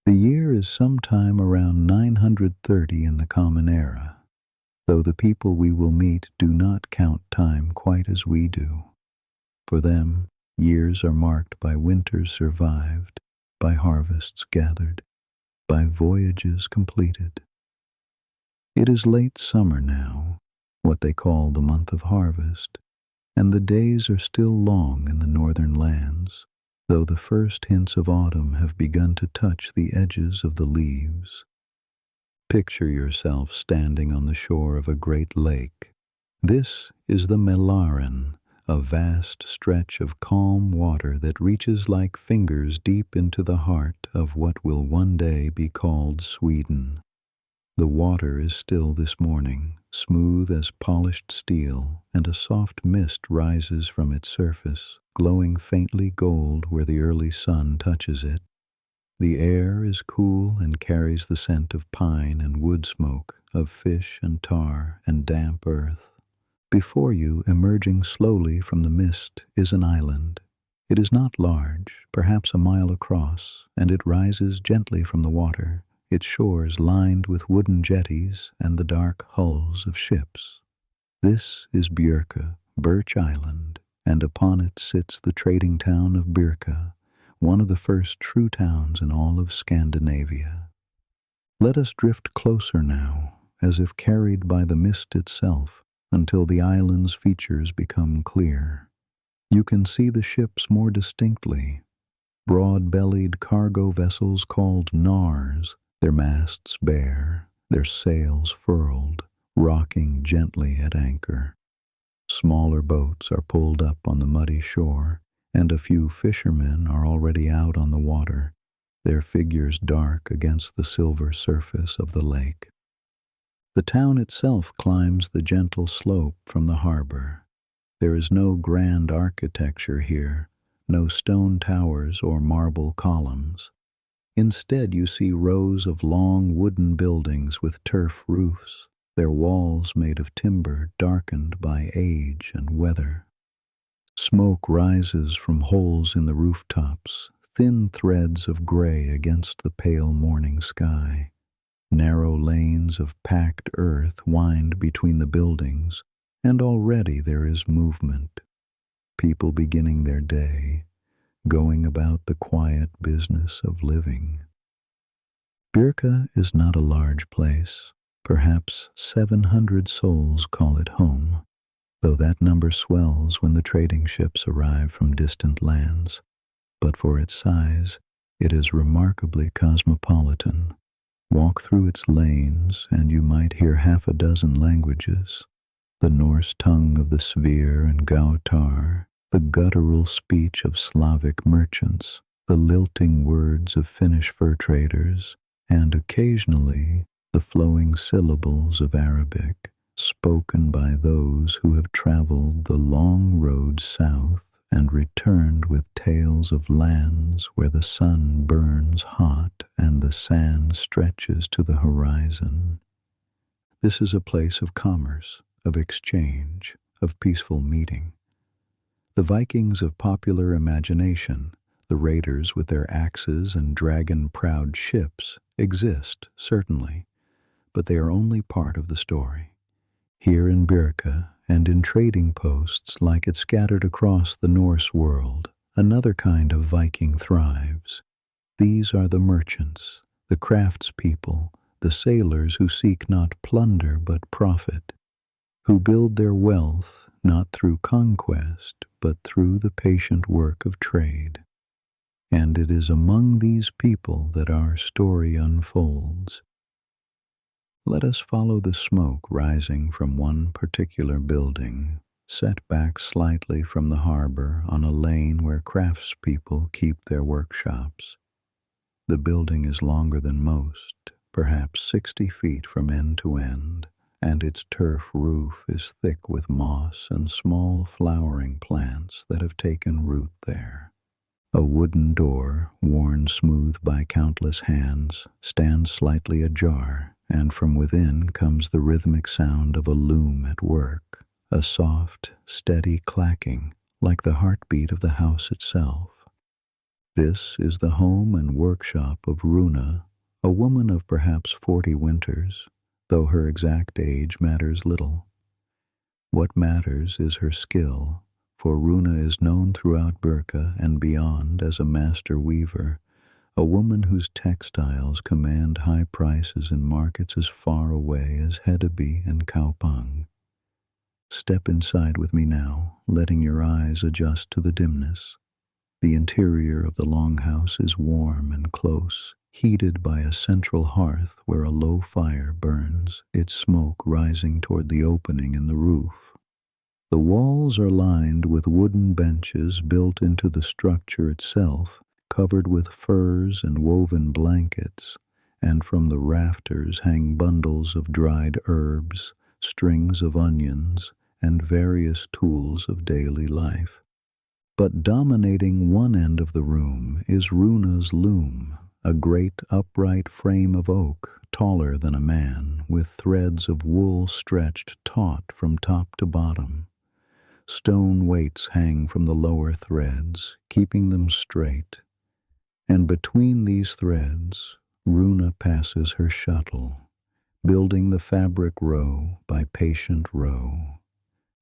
The year is sometime around 930 in the Common Era, though the people we will meet do not count time quite as we do. For them, years are marked by winters survived, by harvests gathered, by voyages completed. It is late summer now, what they call the month of harvest, and the days are still long in the northern lands, though the first hints of autumn have begun to touch the edges of the leaves. Picture yourself standing on the shore of a great lake. This is the Mälaren, a vast stretch of calm water that reaches like fingers deep into the heart of what will one day be called Sweden. The water is still this morning, smooth as polished steel, and a soft mist rises from its surface, glowing faintly gold where the early sun touches it. The air is cool and carries the scent of pine and wood smoke, of fish and tar and damp earth. Before you, emerging slowly from the mist, is an island. It is not large, perhaps a mile across, and it rises gently from the water, its shores lined with wooden jetties and the dark hulls of ships. This is Birka, Birch Island, and upon it sits the trading town of Birka, one of the first true towns in all of Scandinavia. Let us drift closer now, as if carried by the mist itself, until the island's features become clear. You can see the ships more distinctly, broad-bellied cargo vessels called Nars, their masts bare, their sails furled, rocking gently at anchor. Smaller boats are pulled up on the muddy shore, and a few fishermen are already out on the water, their figures dark against the silver surface of the lake. The town itself climbs the gentle slope from the harbor. There is no grand architecture here, no stone towers or marble columns. Instead, you see rows of long wooden buildings with turf roofs, their walls made of timber darkened by age and weather. Smoke rises from holes in the rooftops, thin threads of gray against the pale morning sky. Narrow lanes of packed earth wind between the buildings, and already there is movement. People beginning their day, going about the quiet business of living. Birka is not a large place. Perhaps 700 souls call it home, though that number swells when the trading ships arrive from distant lands. But for its size, it is remarkably cosmopolitan. Walk through its lanes, and you might hear half a dozen languages. The Norse tongue of the Svir and Gautar, the guttural speech of Slavic merchants, the lilting words of Finnish fur traders, and occasionally the flowing syllables of Arabic, spoken by those who have traveled the long road south and returned with tales of lands where the sun burns hot and the sand stretches to the horizon. This is a place of commerce, of exchange, of peaceful meeting. The Vikings of popular imagination, the raiders with their axes and dragon-proud ships, exist, certainly, but they are only part of the story. Here in Birka, and in trading posts like it scattered across the Norse world, another kind of Viking thrives. These are the merchants, the craftspeople, the sailors who seek not plunder but profit, who build their wealth not through conquest but through the patient work of trade. And it is among these people that our story unfolds. Let us follow the smoke rising from one particular building, set back slightly from the harbor on a lane where craftspeople keep their workshops. The building is longer than most, perhaps 60 feet from end to end, and its turf roof is thick with moss and small flowering plants that have taken root there. A wooden door, worn smooth by countless hands, stands slightly ajar, and from within comes the rhythmic sound of a loom at work, a soft, steady clacking, like the heartbeat of the house itself. This is the home and workshop of Runa, a woman of perhaps 40 winters, though her exact age matters little. What matters is her skill, for Runa is known throughout Birka and beyond as a master weaver, a woman whose textiles command high prices in markets as far away as Hedeby and Kaupang. Step inside with me now, letting your eyes adjust to the dimness. The interior of the longhouse is warm and close, heated by a central hearth where a low fire burns, its smoke rising toward the opening in the roof. The walls are lined with wooden benches built into the structure itself, covered with furs and woven blankets, and from the rafters hang bundles of dried herbs, strings of onions, and various tools of daily life. But dominating one end of the room is Runa's loom, a great upright frame of oak, taller than a man, with threads of wool stretched taut from top to bottom. Stone weights hang from the lower threads, keeping them straight, and between these threads, Runa passes her shuttle, building the fabric row by patient row.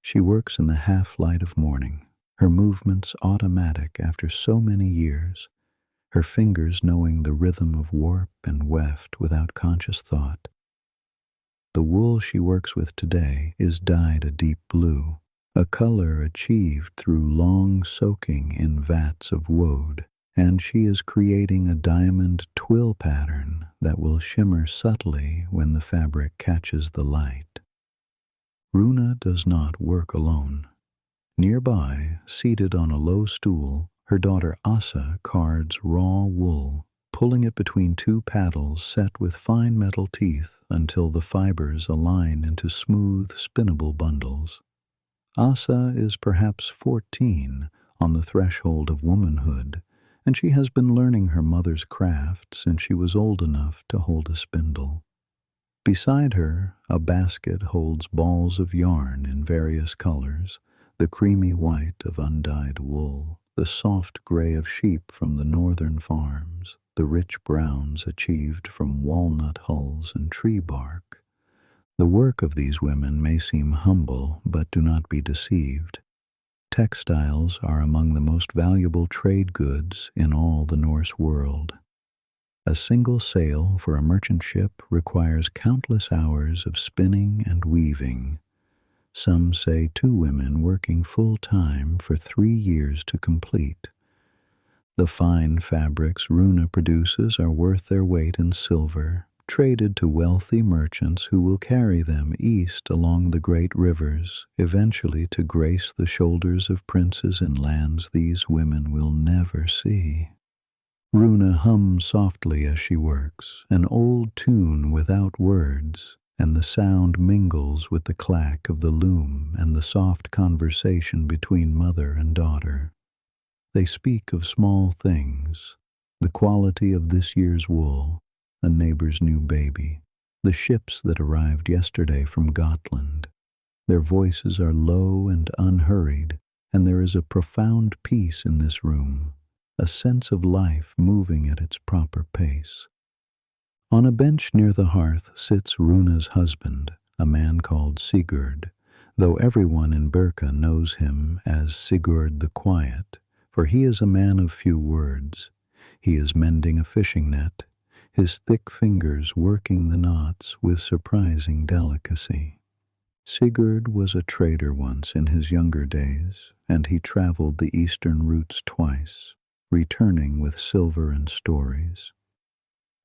She works in the half-light of morning, her movements automatic after so many years, her fingers knowing the rhythm of warp and weft without conscious thought. The wool she works with today is dyed a deep blue, a color achieved through long soaking in vats of woad, and she is creating a diamond twill pattern that will shimmer subtly when the fabric catches the light. Runa does not work alone. Nearby, seated on a low stool, her daughter Asa cards raw wool, pulling it between two paddles set with fine metal teeth until the fibers align into smooth, spinnable bundles. Asa is perhaps 14, on the threshold of womanhood, and she has been learning her mother's craft since she was old enough to hold a spindle. Beside her, a basket holds balls of yarn in various colors, the creamy white of undyed wool, the soft gray of sheep from the northern farms, the rich browns achieved from walnut hulls and tree bark. The work of these women may seem humble, but do not be deceived. Textiles are among the most valuable trade goods in all the Norse world. A single sail for a merchant ship requires countless hours of spinning and weaving. Some say 2 women working full-time for 3 years to complete. The fine fabrics Runa produces are worth their weight in silver, traded to wealthy merchants who will carry them east along the great rivers, eventually to grace the shoulders of princes in lands these women will never see. Runa hums softly as she works, an old tune without words, and the sound mingles with the clack of the loom and the soft conversation between mother and daughter. They speak of small things, the quality of this year's wool, a neighbor's new baby, the ships that arrived yesterday from Gotland. Their voices are low and unhurried, and there is a profound peace in this room, a sense of life moving at its proper pace. On a bench near the hearth sits Runa's husband, a man called Sigurd, though everyone in Birka knows him as Sigurd the Quiet, for he is a man of few words. He is mending a fishing net, his thick fingers working the knots with surprising delicacy. Sigurd was a trader once in his younger days, and he traveled the eastern routes twice, returning with silver and stories.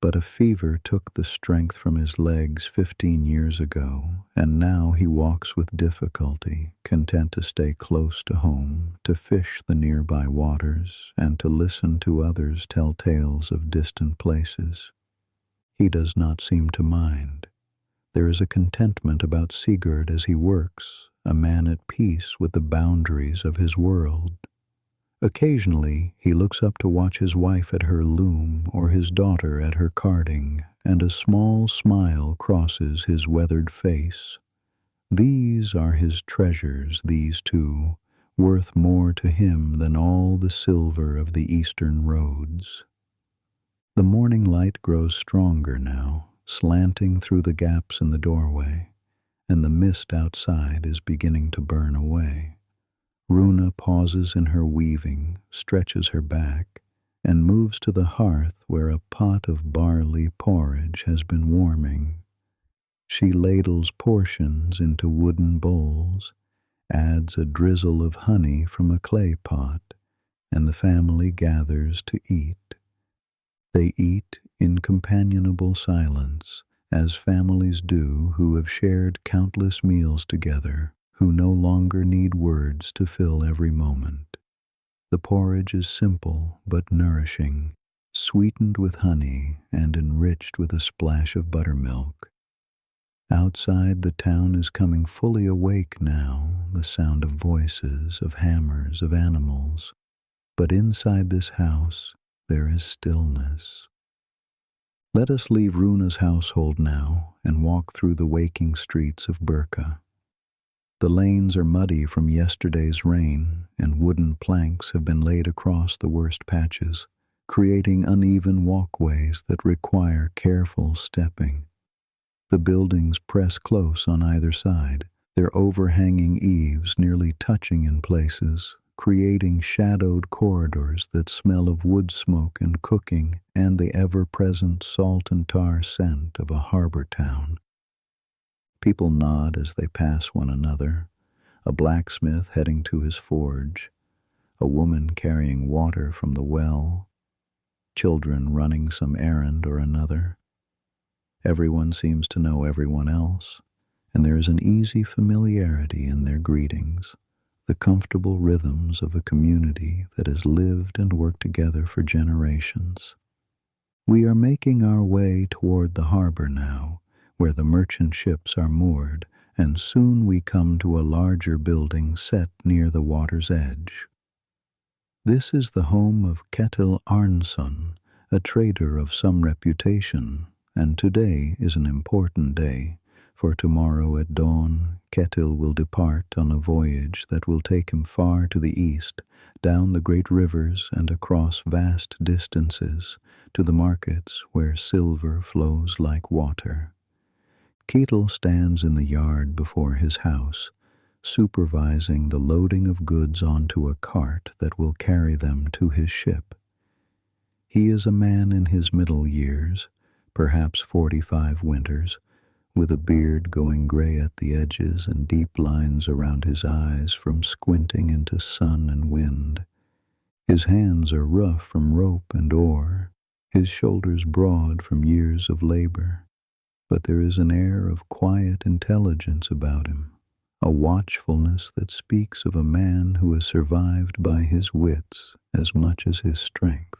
But a fever took the strength from his legs 15 years ago, and now he walks with difficulty, content to stay close to home, to fish the nearby waters, and to listen to others tell tales of distant places. He does not seem to mind. There is a contentment about Sigurd as he works, a man at peace with the boundaries of his world. Occasionally, he looks up to watch his wife at her loom or his daughter at her carding, and a small smile crosses his weathered face. These are his treasures, these two, worth more to him than all the silver of the eastern roads. The morning light grows stronger now, slanting through the gaps in the doorway, and the mist outside is beginning to burn away. Runa pauses in her weaving, stretches her back, and moves to the hearth where a pot of barley porridge has been warming. She ladles portions into wooden bowls, adds a drizzle of honey from a clay pot, and the family gathers to eat. They eat in companionable silence, as families do who have shared countless meals together, who no longer need words to fill every moment. The porridge is simple but nourishing, sweetened with honey and enriched with a splash of buttermilk. Outside, the town is coming fully awake now, the sound of voices, of hammers, of animals. But inside this house, there is stillness. Let us leave Runa's household now and walk through the waking streets of Birka. The lanes are muddy from yesterday's rain, and wooden planks have been laid across the worst patches, creating uneven walkways that require careful stepping. The buildings press close on either side, their overhanging eaves nearly touching in places, creating shadowed corridors that smell of wood smoke and cooking and the ever-present salt and tar scent of a harbor town. People nod as they pass one another, a blacksmith heading to his forge, a woman carrying water from the well, children running some errand or another. Everyone seems to know everyone else, and there is an easy familiarity in their greetings, the comfortable rhythms of a community that has lived and worked together for generations. We are making our way toward the harbor now, where the merchant ships are moored, and soon we come to a larger building set near the water's edge. This is the home of Ketil Arnson, a trader of some reputation, and today is an important day, for tomorrow at dawn Ketil will depart on a voyage that will take him far to the east, down the great rivers and across vast distances, to the markets where silver flows like water. Ketil stands in the yard before his house, supervising the loading of goods onto a cart that will carry them to his ship. He is a man in his middle years, perhaps 45 winters, with a beard going gray at the edges and deep lines around his eyes from squinting into sun and wind. His hands are rough from rope and oar, his shoulders broad from years of labor, but there is an air of quiet intelligence about him, a watchfulness that speaks of a man who has survived by his wits as much as his strength.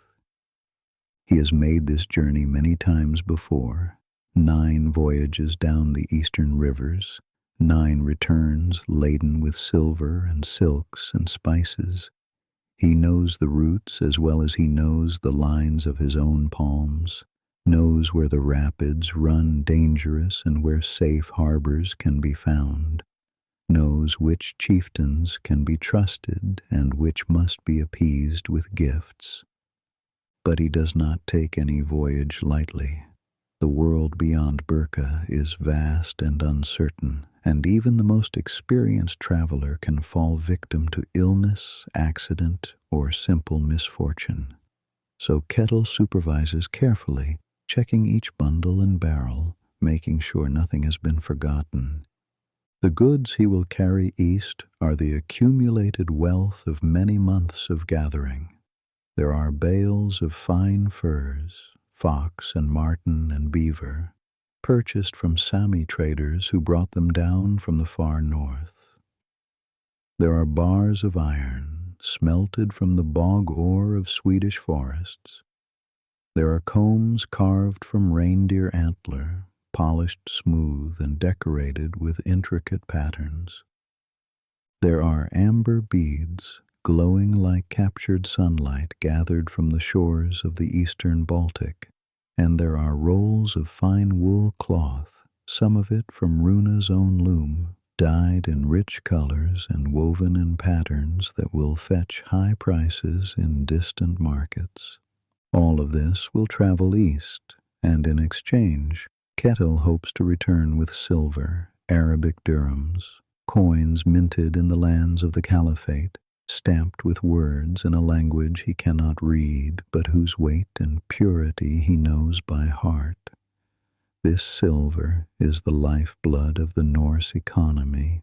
He has made this journey many times before, 9 voyages down the eastern rivers, 9 returns laden with silver and silks and spices. He knows the routes as well as he knows the lines of his own palms, knows where the rapids run dangerous and where safe harbors can be found, knows which chieftains can be trusted and which must be appeased with gifts. But he does not take any voyage lightly. The world beyond Birka is vast and uncertain, and even the most experienced traveler can fall victim to illness, accident, or simple misfortune. So Ketil supervises carefully, checking each bundle and barrel, making sure nothing has been forgotten. The goods he will carry east are the accumulated wealth of many months of gathering. There are bales of fine furs, fox and marten and beaver, purchased from Sami traders who brought them down from the far north. There are bars of iron, smelted from the bog ore of Swedish forests. There are combs carved from reindeer antler, polished smooth and decorated with intricate patterns. There are amber beads, glowing like captured sunlight gathered from the shores of the eastern Baltic, and there are rolls of fine wool cloth, some of it from Runa's own loom, dyed in rich colors and woven in patterns that will fetch high prices in distant markets. All of this will travel east, and in exchange, Kettle hopes to return with silver, Arabic dirhams, coins minted in the lands of the Caliphate, stamped with words in a language he cannot read, but whose weight and purity he knows by heart. This silver is the lifeblood of the Norse economy,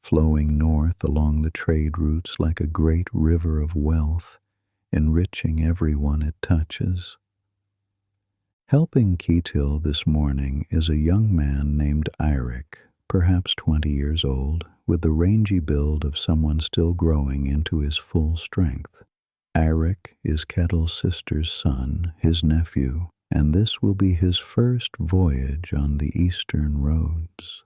flowing north along the trade routes like a great river of wealth, enriching everyone it touches. Helping Ketil this morning is a young man named Eirik, perhaps 20 years old, with the rangy build of someone still growing into his full strength. Eirik is Ketil's sister's son, his nephew, and this will be his first voyage on the eastern roads.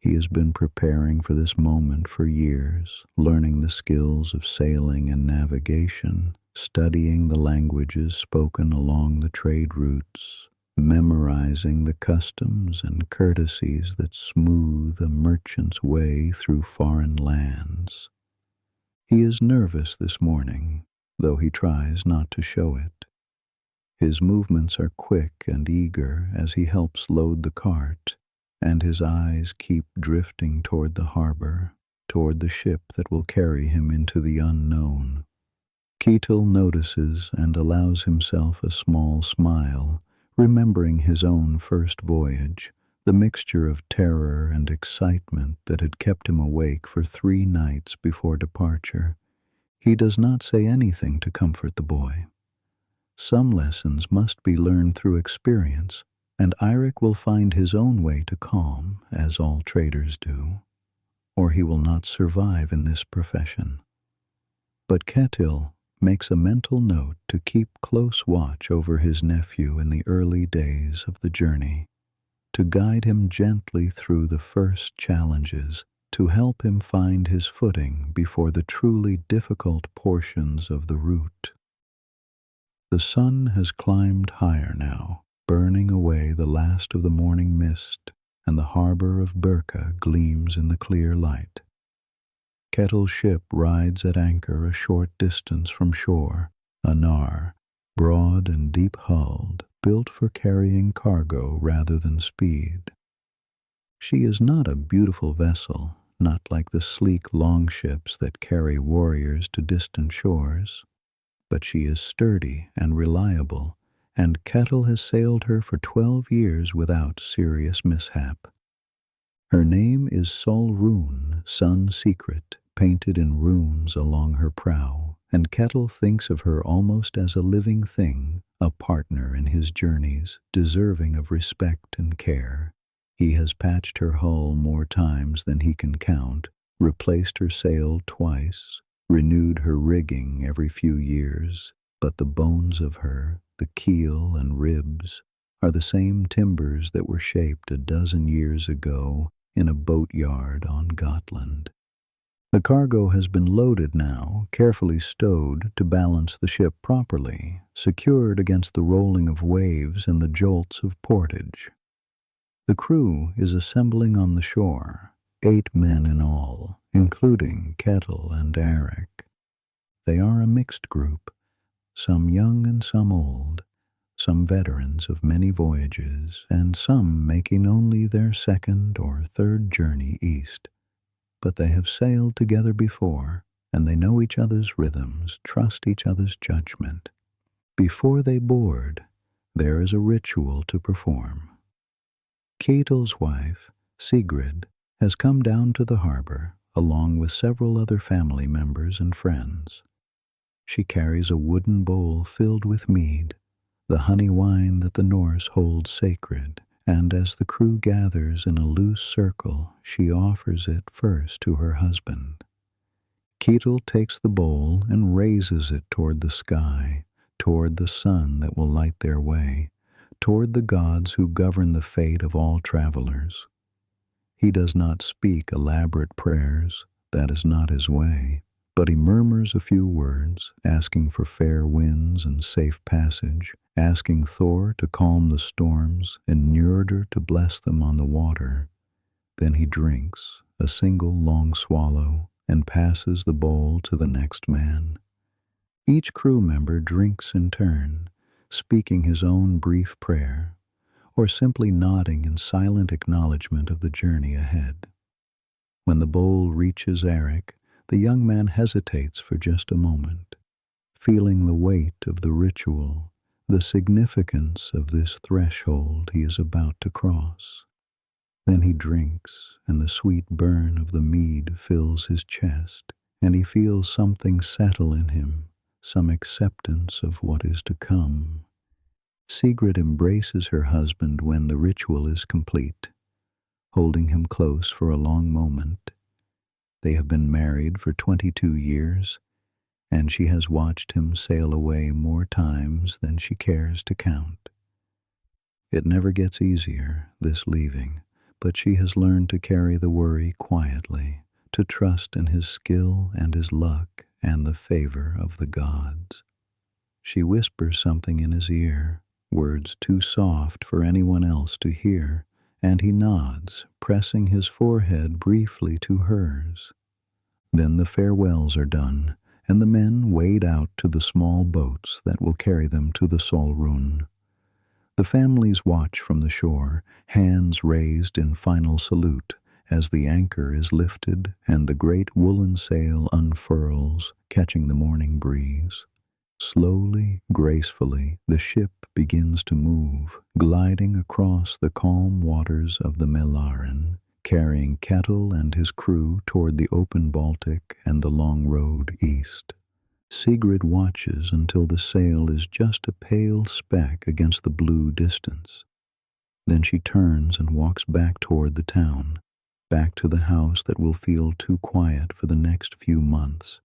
He has been preparing for this moment for years, learning the skills of sailing and navigation, studying the languages spoken along the trade routes, memorizing the customs and courtesies that smooth a merchant's way through foreign lands. He is nervous this morning, though he tries not to show it. His movements are quick and eager as he helps load the cart, and his eyes keep drifting toward the harbor, toward the ship that will carry him into the unknown. Ketil notices and allows himself a small smile, remembering his own first voyage, the mixture of terror and excitement that had kept him awake for 3 nights before departure. He does not say anything to comfort the boy. Some lessons must be learned through experience, and Eirik will find his own way to calm, as all traders do, or he will not survive in this profession. But Ketil makes a mental note to keep close watch over his nephew in the early days of the journey, to guide him gently through the first challenges, to help him find his footing before the truly difficult portions of the route. The sun has climbed higher now, burning away the last of the morning mist, and the harbor of Birka gleams in the clear light. Ketil's ship rides at anchor a short distance from shore, a nar, broad and deep-hulled, built for carrying cargo rather than speed. She is not a beautiful vessel, not like the sleek longships that carry warriors to distant shores, but she is sturdy and reliable, and Ketil has sailed her for 12 years without serious mishap. Her name is Solrun, Sun Secret, painted in runes along her prow, and Ketil thinks of her almost as a living thing, a partner in his journeys, deserving of respect and care. He has patched her hull more times than he can count, replaced her sail twice, renewed her rigging every few years, but the bones of her, the keel and ribs, are the same timbers that were shaped a dozen years ago in a boatyard on Gotland. The cargo has been loaded now, carefully stowed to balance the ship properly, secured against the rolling of waves and the jolts of portage. The crew is assembling on the shore, 8 men in all, including Ketil and Eirik. They are a mixed group, some young and some old, some veterans of many voyages, and some making only their 2nd or 3rd journey east. But they have sailed together before, and they know each other's rhythms, trust each other's judgment. Before they board, there is a ritual to perform. Ketil's wife, Sigrid, has come down to the harbor, along with several other family members and friends. She carries a wooden bowl filled with mead, the honey wine that the Norse hold sacred, and as the crew gathers in a loose circle, she offers it first to her husband. Ketil takes the bowl and raises it toward the sky, toward the sun that will light their way, toward the gods who govern the fate of all travelers. He does not speak elaborate prayers, that is not his way, but he murmurs a few words, asking for fair winds and safe passage, asking Thor to calm the storms and Njordr to bless them on the water. Then he drinks, a single long swallow, and passes the bowl to the next man. Each crew member drinks in turn, speaking his own brief prayer, or simply nodding in silent acknowledgement of the journey ahead. When the bowl reaches Eric, the young man hesitates for just a moment, feeling the weight of the ritual, the significance of this threshold he is about to cross. Then he drinks, and the sweet burn of the mead fills his chest, and he feels something settle in him, some acceptance of what is to come. Sigrid embraces her husband when the ritual is complete, holding him close for a long moment. They have been married for 22 years, and she has watched him sail away more times than she cares to count. It never gets easier, this leaving, but she has learned to carry the worry quietly, to trust in his skill and his luck and the favor of the gods. She whispers something in his ear, words too soft for anyone else to hear, and he nods, pressing his forehead briefly to hers. Then the farewells are done, and the men wade out to the small boats that will carry them to the Solrun. The families watch from the shore, hands raised in final salute, as the anchor is lifted and the great woolen sail unfurls, catching the morning breeze. Slowly, gracefully, the ship begins to move, gliding across the calm waters of the Mälaren, carrying Kettle and his crew toward the open Baltic and the long road east. Sigrid watches until the sail is just a pale speck against the blue distance. Then she turns and walks back toward the town, back to the house that will feel too quiet for the next few months,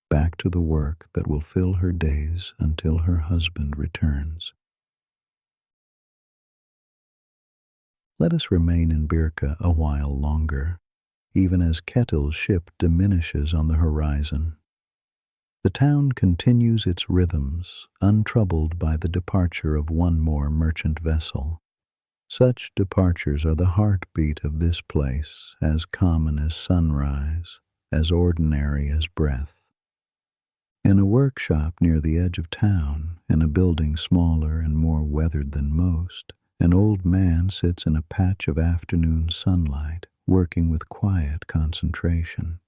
back to the work that will fill her days until her husband returns. Let us remain in Birka a while longer, even as Kettle's ship diminishes on the horizon. The town continues its rhythms, untroubled by the departure of one more merchant vessel. Such departures are the heartbeat of this place, as common as sunrise, as ordinary as breath. In a workshop near the edge of town, in a building smaller and more weathered than most, an old man sits in a patch of afternoon sunlight, working with quiet concentration.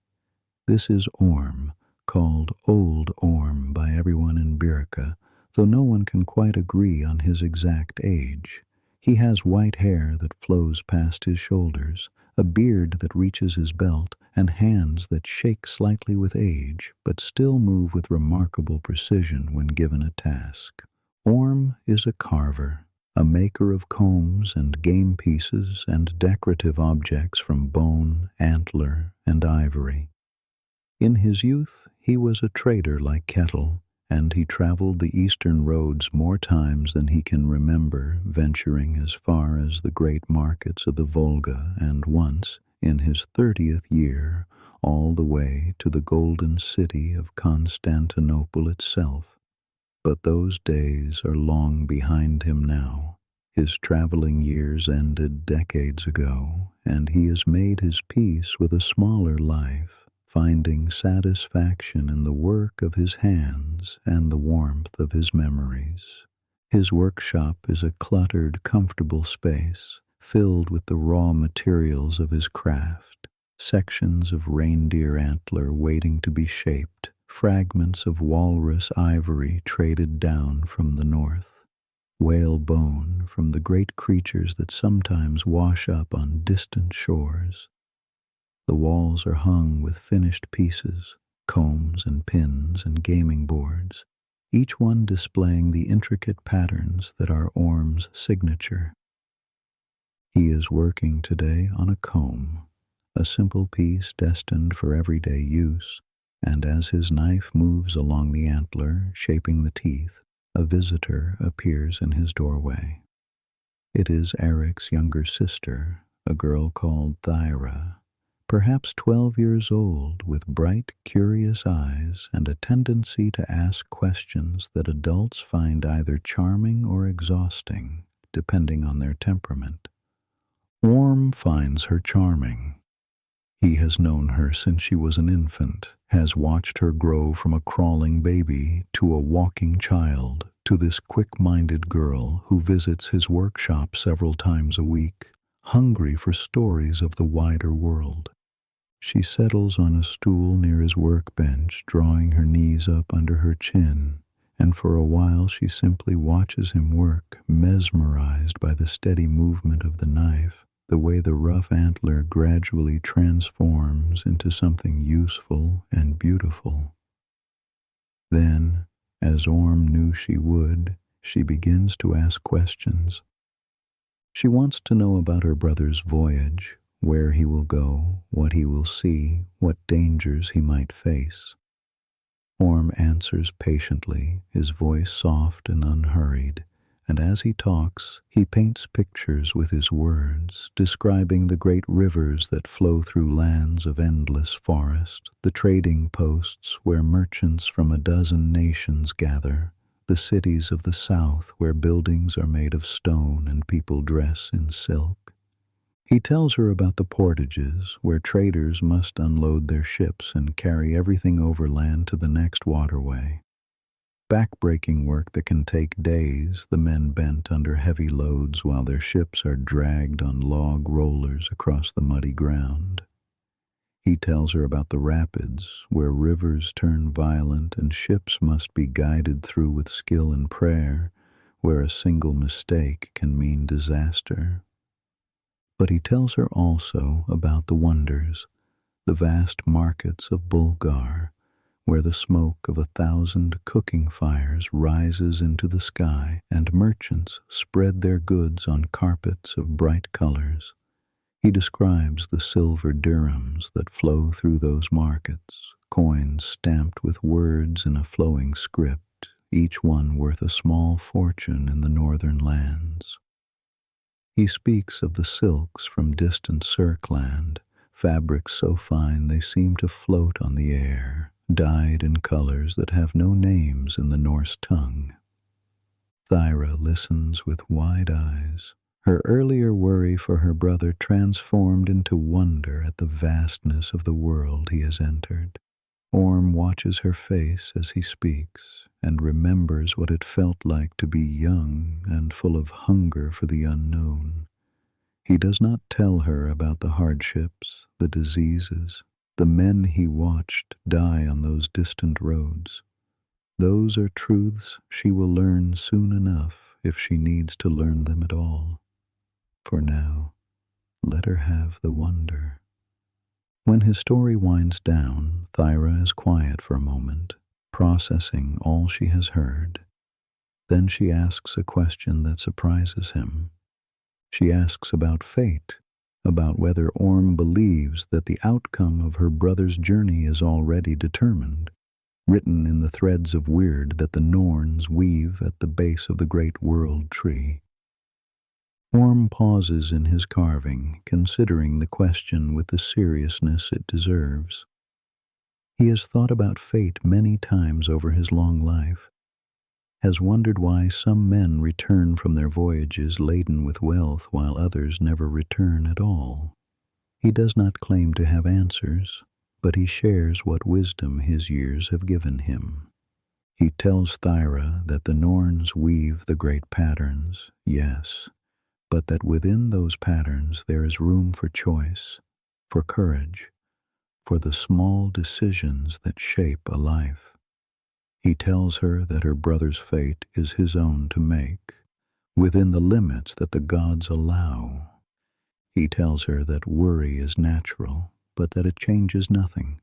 This is Orm, called Old Orm by everyone in Birka, though no one can quite agree on his exact age. He has white hair that flows past his shoulders, a beard that reaches his belt, and hands that shake slightly with age, but still move with remarkable precision when given a task. Orm is a carver, a maker of combs and game pieces and decorative objects from bone, antler, and ivory. In his youth, he was a trader like Kettle, and he traveled the eastern roads more times than he can remember, venturing as far as the great markets of the Volga, and once, in his 30th year, all the way to the golden city of Constantinople itself. But those days are long behind him now. His traveling years ended decades ago, and he has made his peace with a smaller life, finding satisfaction in the work of his hands and the warmth of his memories. His workshop is a cluttered, comfortable space, filled with the raw materials of his craft, sections of reindeer antler waiting to be shaped, fragments of walrus ivory traded down from the north, whale bone from the great creatures that sometimes wash up on distant shores. The walls are hung with finished pieces, combs and pins and gaming boards, each one displaying the intricate patterns that are Orm's signature. He is working today on a comb, a simple piece destined for everyday use, and as his knife moves along the antler, shaping the teeth, a visitor appears in his doorway. It is Eric's younger sister, a girl called Thyra, perhaps 12 years old, with bright, curious eyes and a tendency to ask questions that adults find either charming or exhausting, depending on their temperament. Orm finds her charming. He has known her since she was an infant, has watched her grow from a crawling baby to a walking child, to this quick-minded girl who visits his workshop several times a week, hungry for stories of the wider world. She settles on a stool near his workbench, drawing her knees up under her chin, and for a while she simply watches him work, mesmerized by the steady movement of the knife, the way the rough antler gradually transforms into something useful and beautiful. Then, as Orm knew she would, she begins to ask questions. She wants to know about her brother's voyage, where he will go, what he will see, what dangers he might face. Orm answers patiently, his voice soft and unhurried, and as he talks, he paints pictures with his words, describing the great rivers that flow through lands of endless forest, the trading posts where merchants from a dozen nations gather, the cities of the south where buildings are made of stone and people dress in silk. He tells her about the portages, where traders must unload their ships and carry everything overland to the next waterway. Back-breaking work that can take days, the men bent under heavy loads while their ships are dragged on log rollers across the muddy ground. He tells her about the rapids, where rivers turn violent and ships must be guided through with skill and prayer, where a single mistake can mean disaster. But he tells her also about the wonders, the vast markets of Bulgar, where the smoke of 1,000 cooking fires rises into the sky and merchants spread their goods on carpets of bright colors. He describes the silver dirhams that flow through those markets, coins stamped with words in a flowing script, each one worth a small fortune in the northern lands. He speaks of the silks from distant Sirkland, fabrics so fine they seem to float on the air, dyed in colors that have no names in the Norse tongue. Thyra listens with wide eyes, her earlier worry for her brother transformed into wonder at the vastness of the world he has entered. Orm watches her face as he speaks, and remembers what it felt like to be young and full of hunger for the unknown. He does not tell her about the hardships, the diseases, the men he watched die on those distant roads. Those are truths she will learn soon enough if she needs to learn them at all. For now, let her have the wonder. When his story winds down, Thyra is quiet for a moment, processing all she has heard. Then she asks a question that surprises him. She asks about fate, about whether Orm believes that the outcome of her brother's journey is already determined, written in the threads of weird that the Norns weave at the base of the great world tree. Orm pauses in his carving, considering the question with the seriousness it deserves. He has thought about fate many times over his long life, has wondered why some men return from their voyages laden with wealth while others never return at all. He does not claim to have answers, but he shares what wisdom his years have given him. He tells Thyra that the Norns weave the great patterns, yes, but that within those patterns there is room for choice, for courage, for the small decisions that shape a life. He tells her that her brother's fate is his own to make, within the limits that the gods allow. He tells her that worry is natural, but that it changes nothing,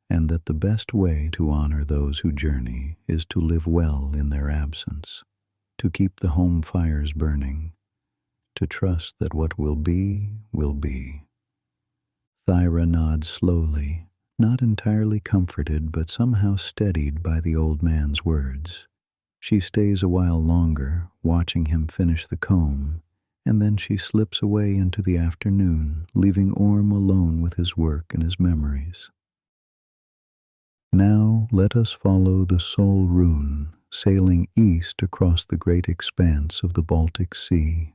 and that the best way to honor those who journey is to live well in their absence, to keep the home fires burning, to trust that what will be, will be. Thyra nods slowly, not entirely comforted but somehow steadied by the old man's words. She stays a while longer, watching him finish the comb, and then she slips away into the afternoon, leaving Orm alone with his work and his memories. Now let us follow the Sol Rune, sailing east across the great expanse of the Baltic Sea.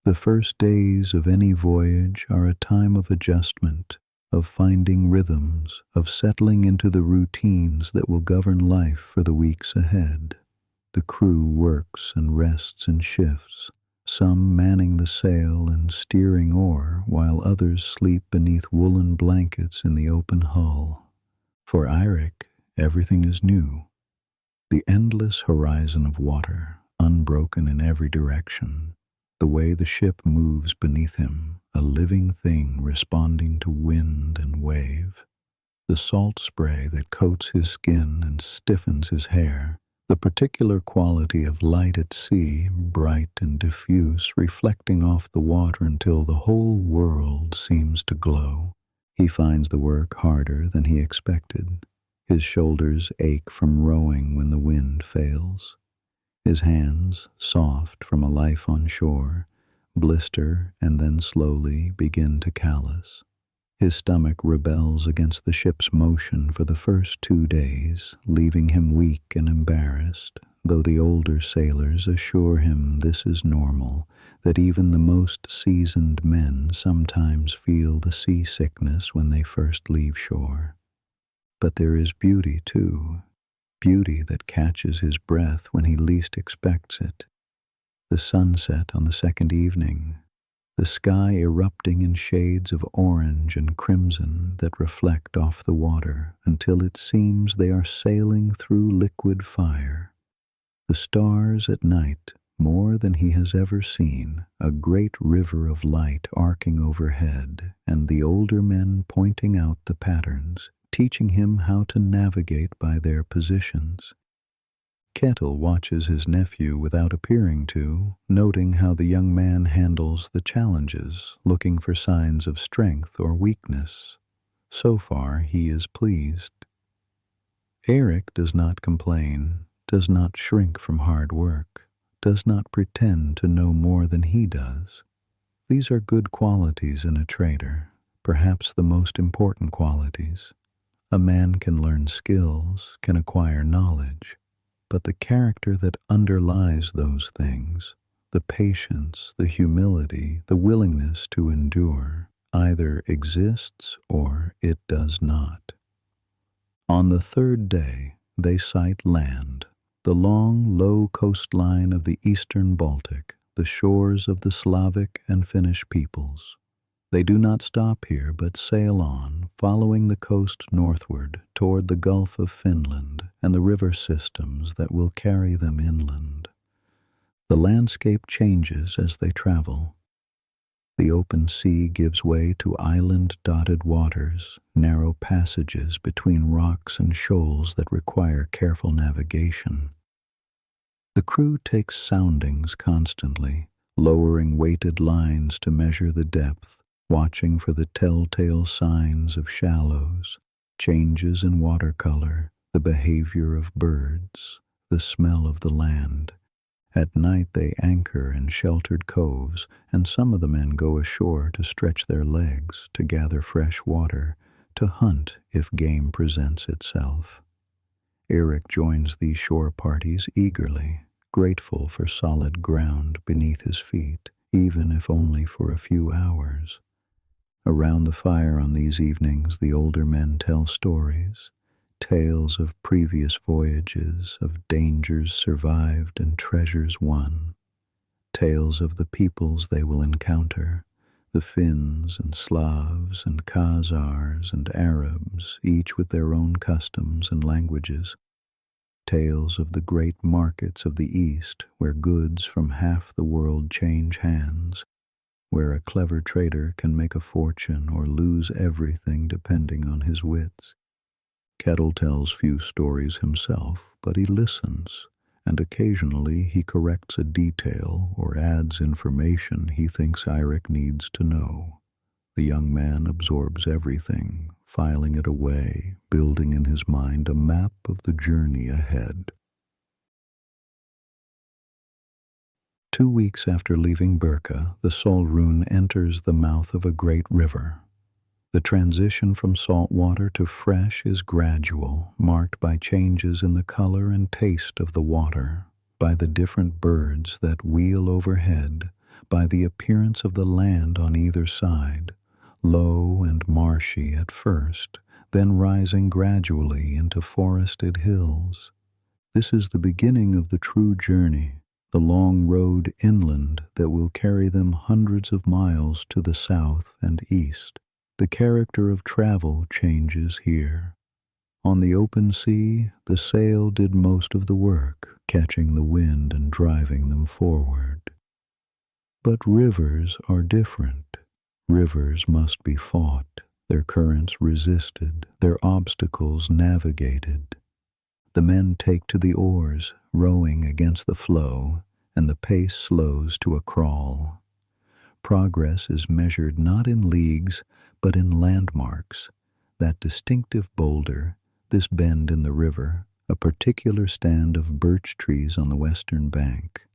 The first days of any voyage are a time of adjustment, of finding rhythms, of settling into the routines that will govern life for the weeks ahead. The crew works and rests in shifts, some manning the sail and steering oar, while others sleep beneath woolen blankets in the open hull. For Eirik, everything is new. The endless horizon of water, unbroken in every direction. The way the ship moves beneath him, a living thing responding to wind and wave. The salt spray that coats his skin and stiffens his hair. The particular quality of light at sea, bright and diffuse, reflecting off the water until the whole world seems to glow. He finds the work harder than he expected. His shoulders ache from rowing when the wind fails. His hands, soft from a life on shore, blister and then slowly begin to callous. His stomach rebels against the ship's motion for the first 2 days, leaving him weak and embarrassed, though the older sailors assure him this is normal, that even the most seasoned men sometimes feel the seasickness when they first leave shore. But there is beauty, too, beauty that catches his breath when he least expects it. The sunset on the second evening, the sky erupting in shades of orange and crimson that reflect off the water until it seems they are sailing through liquid fire. The stars at night, more than he has ever seen, a great river of light arcing overhead, and the older men pointing out the patterns, teaching him how to navigate by their positions. Kettle watches his nephew without appearing to, noting how the young man handles the challenges, looking for signs of strength or weakness. So far, he is pleased. Eirik does not complain, does not shrink from hard work, does not pretend to know more than he does. These are good qualities in a trader, perhaps the most important qualities. A man can learn skills, can acquire knowledge, but the character that underlies those things, the patience, the humility, the willingness to endure, either exists or it does not. On the third day, they sight land, the long, low coastline of the eastern Baltic, the shores of the Slavic and Finnish peoples. They do not stop here, but sail on, following the coast northward toward the Gulf of Finland and the river systems that will carry them inland. The landscape changes as they travel. The open sea gives way to island-dotted waters, narrow passages between rocks and shoals that require careful navigation. The crew takes soundings constantly, lowering weighted lines to measure the depth, watching for the telltale signs of shallows, changes in watercolor, the behavior of birds, the smell of the land. At night they anchor in sheltered coves, and some of the men go ashore to stretch their legs, to gather fresh water, to hunt if game presents itself. Eirik joins these shore parties eagerly, grateful for solid ground beneath his feet, even if only for a few hours. Around the fire on these evenings, the older men tell stories, tales of previous voyages, of dangers survived and treasures won, tales of the peoples they will encounter, the Finns and Slavs and Khazars and Arabs, each with their own customs and languages, tales of the great markets of the East where goods from half the world change hands, where a clever trader can make a fortune or lose everything depending on his wits. Kettle tells few stories himself, but he listens, and occasionally he corrects a detail or adds information he thinks Eirik needs to know. The young man absorbs everything, filing it away, building in his mind a map of the journey ahead. 2 weeks after leaving Birka, the Solrun enters the mouth of a great river. The transition from salt water to fresh is gradual, marked by changes in the color and taste of the water, by the different birds that wheel overhead, by the appearance of the land on either side, low and marshy at first, then rising gradually into forested hills. This is the beginning of the true journey, the long road inland that will carry them hundreds of miles to the south and east. The character of travel changes here. On the open sea, the sail did most of the work, catching the wind and driving them forward. But rivers are different. Rivers must be fought, their currents resisted, their obstacles navigated. The men take to the oars, rowing against the flow, and the pace slows to a crawl. Progress is measured not in leagues, but in landmarks, that distinctive boulder, this bend in the river, a particular stand of birch trees on the western bank.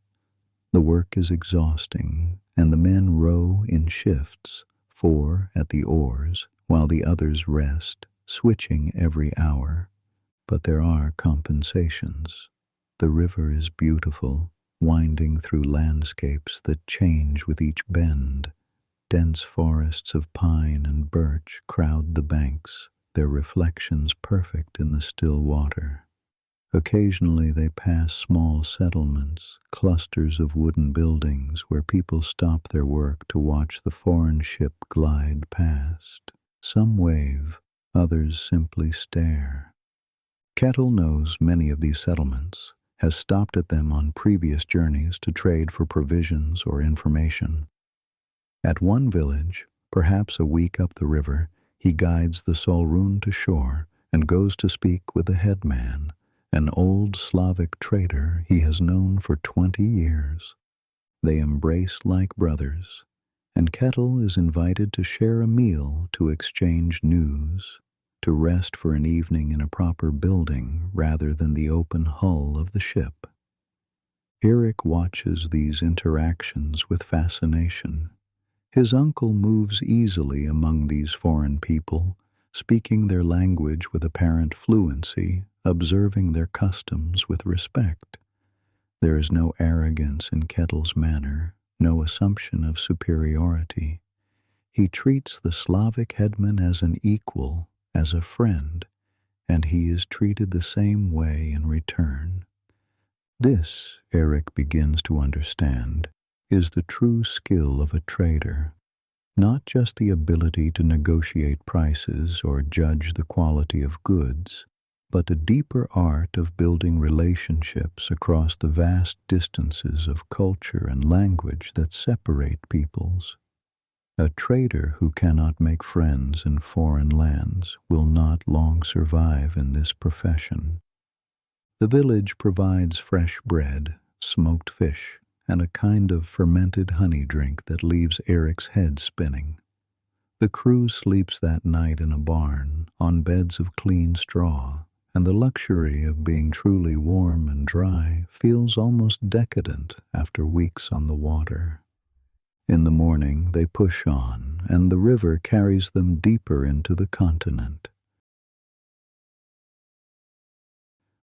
The work is exhausting, and the men row in shifts, 4 at the oars, while the others rest, switching every hour. But there are compensations. The river is beautiful, winding through landscapes that change with each bend. Dense forests of pine and birch crowd the banks, their reflections perfect in the still water. Occasionally they pass small settlements, clusters of wooden buildings where people stop their work to watch the foreign ship glide past. Some wave, others simply stare. Kettle knows many of these settlements, has stopped at them on previous journeys to trade for provisions or information. At one village, perhaps a week up the river, he guides the Solrun to shore and goes to speak with the headman, an old Slavic trader he has known for 20 years. They embrace like brothers, and Kettle is invited to share a meal to exchange news, to rest for an evening in a proper building rather than the open hull of the ship. Eric watches these interactions with fascination. His uncle moves easily among these foreign people, speaking their language with apparent fluency, observing their customs with respect. There is no arrogance in Kettle's manner, no assumption of superiority. He treats the Slavic headman as an equal, as a friend, and he is treated the same way in return. This, Eric begins to understand, is the true skill of a trader, not just the ability to negotiate prices or judge the quality of goods, but the deeper art of building relationships across the vast distances of culture and language that separate peoples. A trader who cannot make friends in foreign lands will not long survive in this profession. The village provides fresh bread, smoked fish, and a kind of fermented honey drink that leaves Eric's head spinning. The crew sleeps that night in a barn, on beds of clean straw, and the luxury of being truly warm and dry feels almost decadent after weeks on the water. In the morning they push on, and the river carries them deeper into the continent.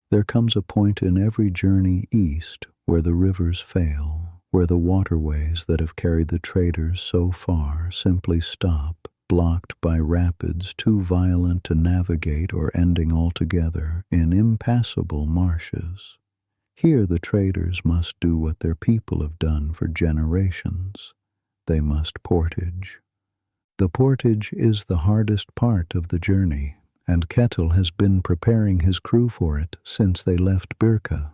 There comes a point in every journey east where the rivers fail, where the waterways that have carried the traders so far simply stop, blocked by rapids too violent to navigate or ending altogether in impassable marshes. Here the traders must do what their people have done for generations. They must portage. The portage is the hardest part of the journey, and Kettle has been preparing his crew for it since they left Birka.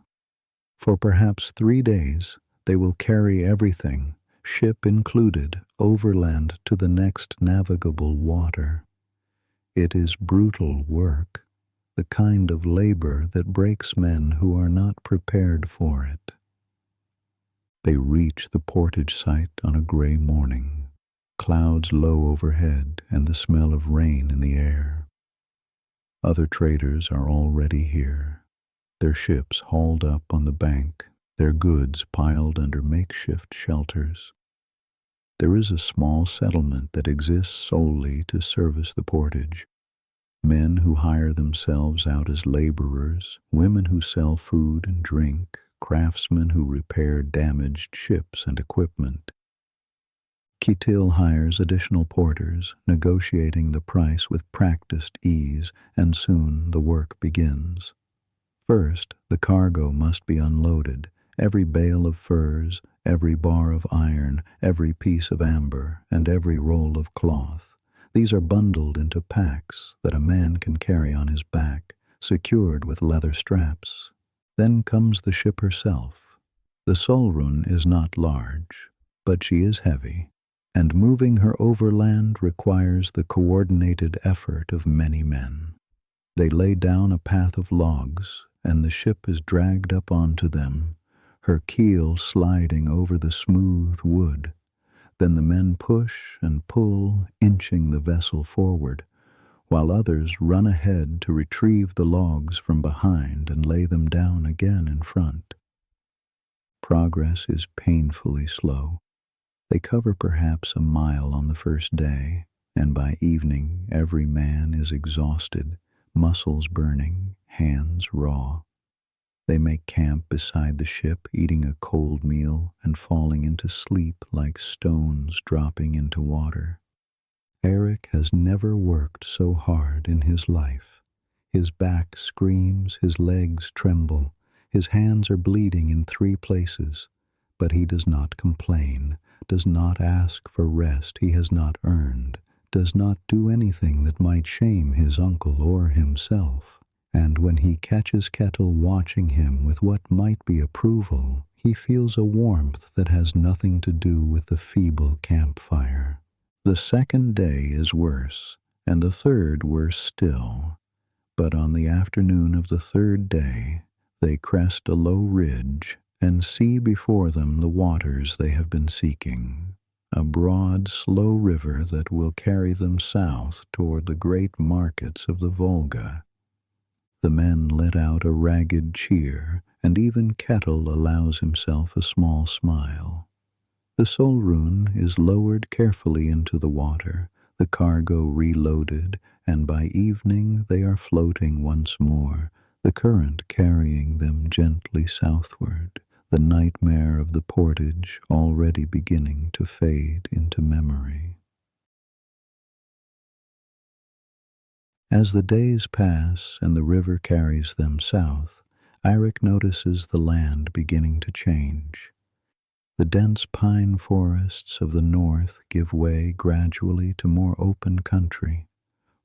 For perhaps 3 days, they will carry everything, ship included, overland to the next navigable water. It is brutal work, the kind of labor that breaks men who are not prepared for it. They reach the portage site on a gray morning, clouds low overhead and the smell of rain in the air. Other traders are already here, their ships hauled up on the bank, their goods piled under makeshift shelters. There is a small settlement that exists solely to service the portage. Men who hire themselves out as laborers, women who sell food and drink, craftsmen who repair damaged ships and equipment. Kitil hires additional porters, negotiating the price with practiced ease, and soon the work begins. First, the cargo must be unloaded, every bale of furs, every bar of iron, every piece of amber, and every roll of cloth. These are bundled into packs that a man can carry on his back, secured with leather straps. Then comes the ship herself. The Solrun is not large, but she is heavy, and moving her overland requires the coordinated effort of many men. They lay down a path of logs, and the ship is dragged up onto them, her keel sliding over the smooth wood. Then the men push and pull, inching the vessel forward, while others run ahead to retrieve the logs from behind and lay them down again in front. Progress is painfully slow. They cover perhaps a mile on the first day, and by evening every man is exhausted, muscles burning, hands raw. They make camp beside the ship, eating a cold meal and falling into sleep like stones dropping into water. Eric has never worked so hard in his life. His back screams, his legs tremble, his hands are bleeding in 3 places, but he does not complain, does not ask for rest he has not earned, does not do anything that might shame his uncle or himself. And when he catches Kettle watching him with what might be approval, he feels a warmth that has nothing to do with the feeble campfire. The second day is worse, and the third worse still. But on the afternoon of the third day, they crest a low ridge and see before them the waters they have been seeking, a broad, slow river that will carry them south toward the great markets of the Volga. The men let out a ragged cheer, and even Kettle allows himself a small smile. The Solrun is lowered carefully into the water, the cargo reloaded, and by evening they are floating once more, the current carrying them gently southward, the nightmare of the portage already beginning to fade into memory. As the days pass and the river carries them south, Eirik notices the land beginning to change. The dense pine forests of the north give way gradually to more open country,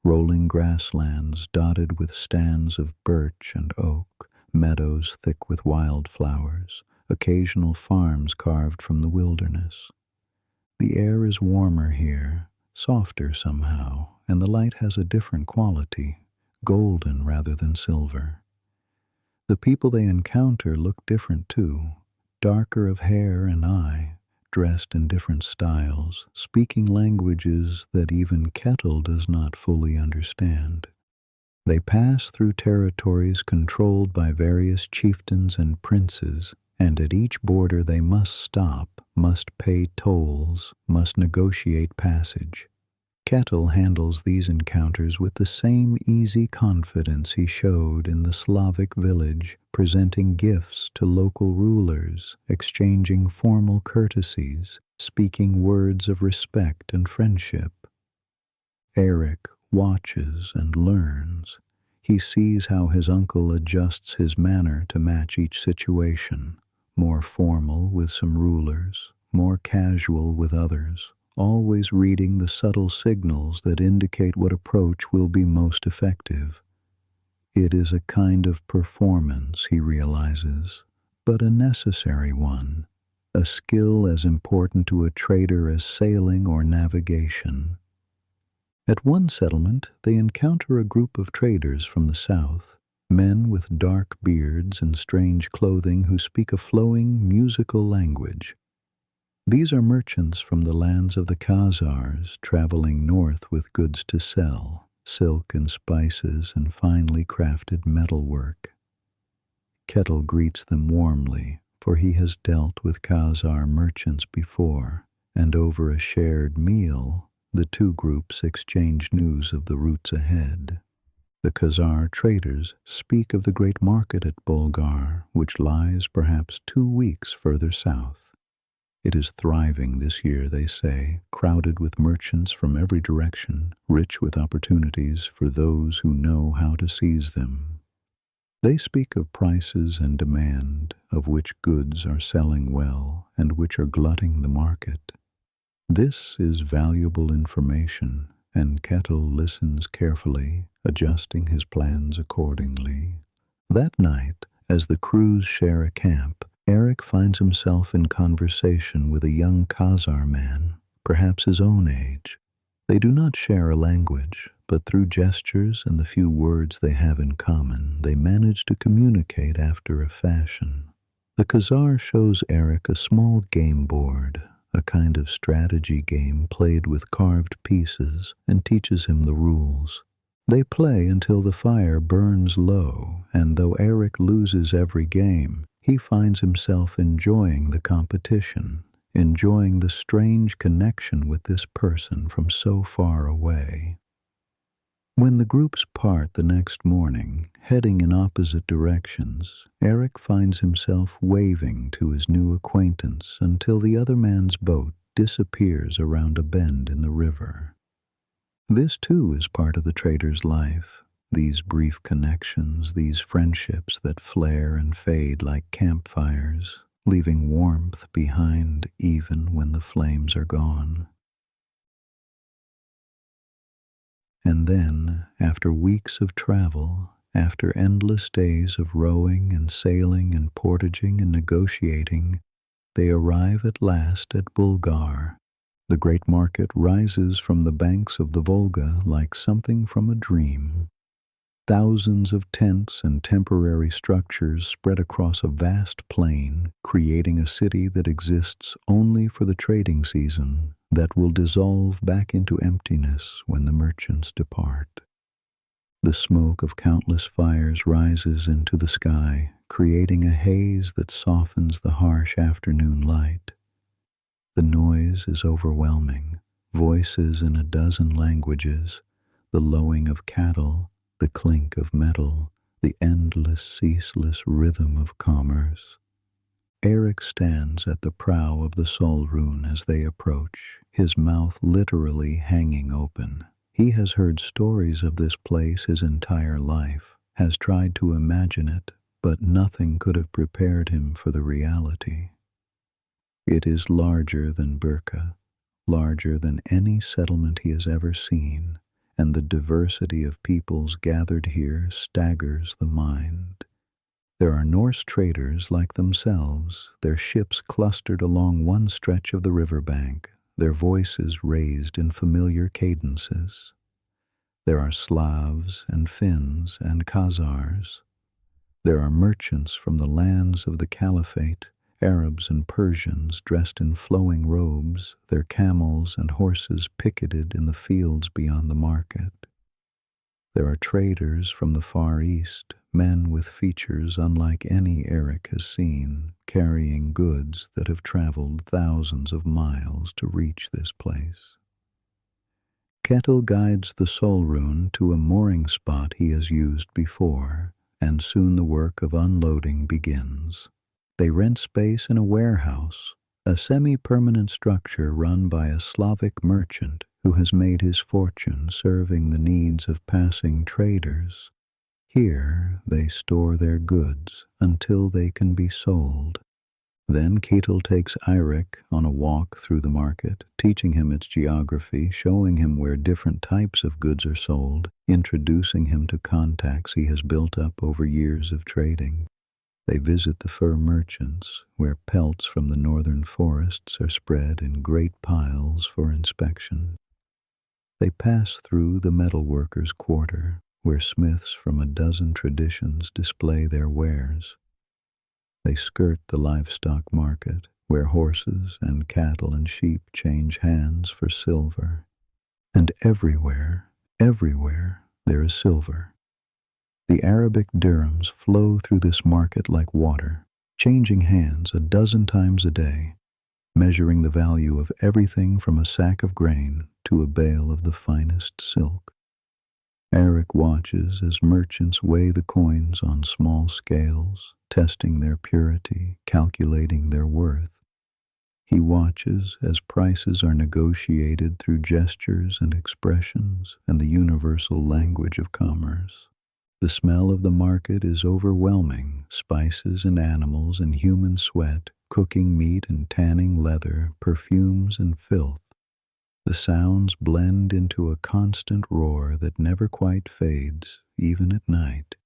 rolling grasslands dotted with stands of birch and oak, meadows thick with wildflowers, occasional farms carved from the wilderness. The air is warmer here, softer somehow, and the light has a different quality, golden rather than silver. The people they encounter look different too, darker of hair and eye, dressed in different styles, speaking languages that even Kettle does not fully understand. They pass through territories controlled by various chieftains and princes, and at each border they must stop, must pay tolls, must negotiate passage. Kettle handles these encounters with the same easy confidence he showed in the Slavic village, presenting gifts to local rulers, exchanging formal courtesies, speaking words of respect and friendship. Eric watches and learns. He sees how his uncle adjusts his manner to match each situation, more formal with some rulers, more casual with others, always reading the subtle signals that indicate what approach will be most effective. It is a kind of performance, he realizes, but a necessary one, a skill as important to a trader as sailing or navigation. At one settlement, they encounter a group of traders from the south, men with dark beards and strange clothing who speak a flowing, musical language. These are merchants from the lands of the Khazars, traveling north with goods to sell, silk and spices and finely crafted metalwork. Kettle greets them warmly, for he has dealt with Khazar merchants before, and over a shared meal, the two groups exchange news of the routes ahead. The Khazar traders speak of the great market at Bulgar, which lies perhaps 2 weeks further south. It is thriving this year, they say, crowded with merchants from every direction, rich with opportunities for those who know how to seize them. They speak of prices and demand, of which goods are selling well and which are glutting the market. This is valuable information, and Kettle listens carefully, adjusting his plans accordingly. That night, as the crews share a camp, Eric finds himself in conversation with a young Khazar man, perhaps his own age. They do not share a language, but through gestures and the few words they have in common, they manage to communicate after a fashion. The Khazar shows Eric a small game board, a kind of strategy game played with carved pieces, and teaches him the rules. They play until the fire burns low, and though Eric loses every game, he finds himself enjoying the competition, enjoying the strange connection with this person from so far away. When the groups part the next morning, heading in opposite directions, Eric finds himself waving to his new acquaintance until the other man's boat disappears around a bend in the river. This too is part of the trader's life, these brief connections, these friendships that flare and fade like campfires, leaving warmth behind even when the flames are gone. And then, after weeks of travel, after endless days of rowing and sailing and portaging and negotiating, they arrive at last at Bulgar. The great market rises from the banks of the Volga like something from a dream. Thousands of tents and temporary structures spread across a vast plain, creating a city that exists only for the trading season, that will dissolve back into emptiness when the merchants depart. The smoke of countless fires rises into the sky, creating a haze that softens the harsh afternoon light. The noise is overwhelming, voices in a dozen languages, the lowing of cattle, the clink of metal, the endless, ceaseless rhythm of commerce. Eric stands at the prow of the Solrune as they approach, his mouth literally hanging open. He has heard stories of this place his entire life, has tried to imagine it, but nothing could have prepared him for the reality. It is larger than Birka, larger than any settlement he has ever seen, and the diversity of peoples gathered here staggers the mind. There are Norse traders like themselves, their ships clustered along one stretch of the riverbank, their voices raised in familiar cadences. There are Slavs and Finns and Khazars. There are merchants from the lands of the Caliphate, Arabs and Persians dressed in flowing robes, their camels and horses picketed in the fields beyond the market. There are traders from the Far East, men with features unlike any Eric has seen, carrying goods that have traveled thousands of miles to reach this place. Kettle guides the Solrune to a mooring spot he has used before, and soon the work of unloading begins. They rent space in a warehouse, a semi-permanent structure run by a Slavic merchant who has made his fortune serving the needs of passing traders. Here they store their goods until they can be sold. Then Ketel takes Eirik on a walk through the market, teaching him its geography, showing him where different types of goods are sold, introducing him to contacts he has built up over years of trading. They visit the fur merchants, where pelts from the northern forests are spread in great piles for inspection. They pass through the metalworkers' quarter, where smiths from a dozen traditions display their wares. They skirt the livestock market, where horses and cattle and sheep change hands for silver. And everywhere, there is silver. The Arabic dirhams flow through this market like water, changing hands a dozen times a day, measuring the value of everything from a sack of grain to a bale of the finest silk. Eric watches as merchants weigh the coins on small scales, testing their purity, calculating their worth. He watches as prices are negotiated through gestures and expressions and the universal language of commerce. The smell of the market is overwhelming, spices and animals and human sweat, cooking meat and tanning leather, perfumes and filth. The sounds blend into a constant roar that never quite fades, even at night.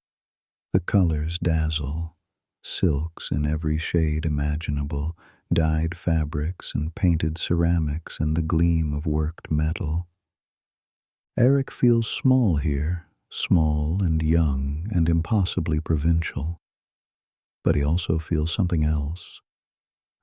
The colors dazzle, silks in every shade imaginable, dyed fabrics and painted ceramics and the gleam of worked metal. Eric feels small here, small and young and impossibly provincial. But he also feels something else,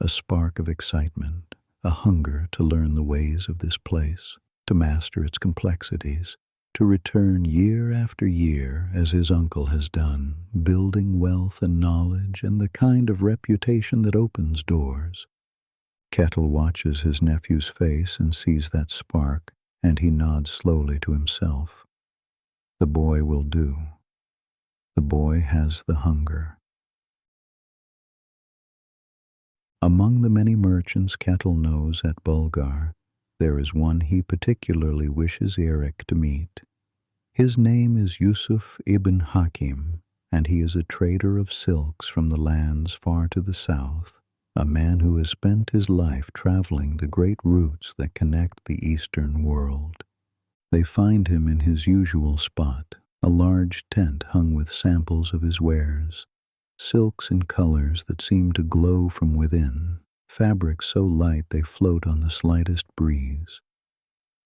a spark of excitement, a hunger to learn the ways of this place, to master its complexities, to return year after year as his uncle has done, building wealth and knowledge and the kind of reputation that opens doors. Kettle watches his nephew's face and sees that spark, and he nods slowly to himself. The boy will do. The boy has the hunger. Among the many merchants Kettle knows at Bulgar, there is one he particularly wishes Eric to meet. His name is Yusuf ibn Hakim, and he is a trader of silks from the lands far to the south, a man who has spent his life traveling the great routes that connect the Eastern world. They find him in his usual spot, a large tent hung with samples of his wares, silks in colors that seem to glow from within, fabrics so light they float on the slightest breeze.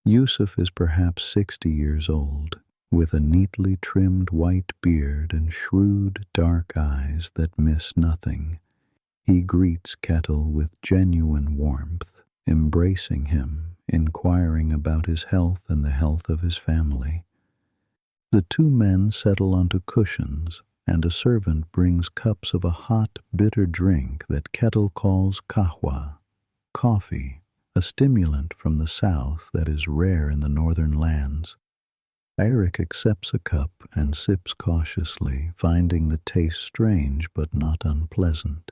Yusuf is perhaps 60 years old, with a neatly trimmed white beard and shrewd, dark eyes that miss nothing. He greets Kettle with genuine warmth, embracing him, inquiring about his health and the health of his family. The two men settle onto cushions, and a servant brings cups of a hot, bitter drink that Kettle calls kahwa, coffee, a stimulant from the south that is rare in the northern lands. Eric accepts a cup and sips cautiously, finding the taste strange but not unpleasant.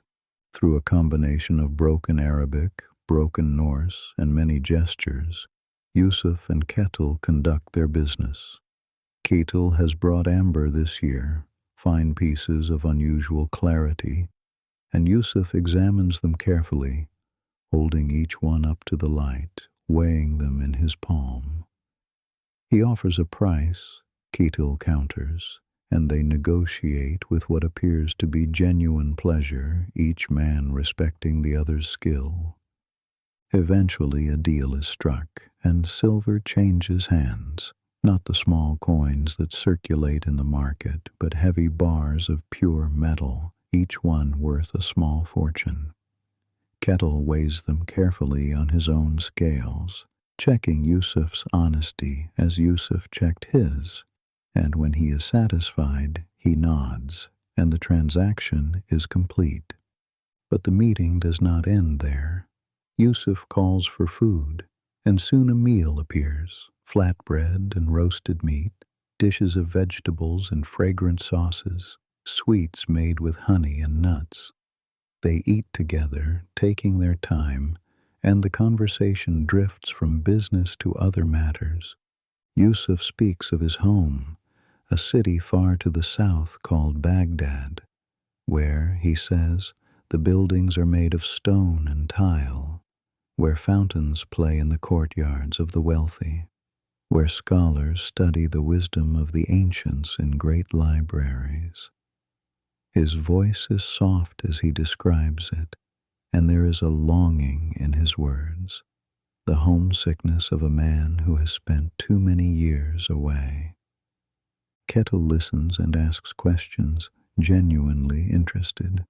Through a combination of broken Arabic, broken Norse, and many gestures, Yusuf and Kettle conduct their business. Kettle has brought amber this year, fine pieces of unusual clarity, and Yusuf examines them carefully, holding each one up to the light, weighing them in his palm. He offers a price, Kettle counters, and they negotiate with what appears to be genuine pleasure, each man respecting the other's skill. Eventually a deal is struck, and silver changes hands, not the small coins that circulate in the market, but heavy bars of pure metal, each one worth a small fortune. Kettle weighs them carefully on his own scales, checking Yusuf's honesty as Yusuf checked his, and when he is satisfied, he nods, and the transaction is complete. But the meeting does not end there. Yusuf calls for food, and soon a meal appears, flatbread and roasted meat, dishes of vegetables and fragrant sauces, sweets made with honey and nuts. They eat together, taking their time, and the conversation drifts from business to other matters. Yusuf speaks of his home, a city far to the south called Baghdad, where, he says, the buildings are made of stone and tile, where fountains play in the courtyards of the wealthy, where scholars study the wisdom of the ancients in great libraries. His voice is soft as he describes it, and there is a longing in his words, the homesickness of a man who has spent too many years away. Kettle listens and asks questions, genuinely interested.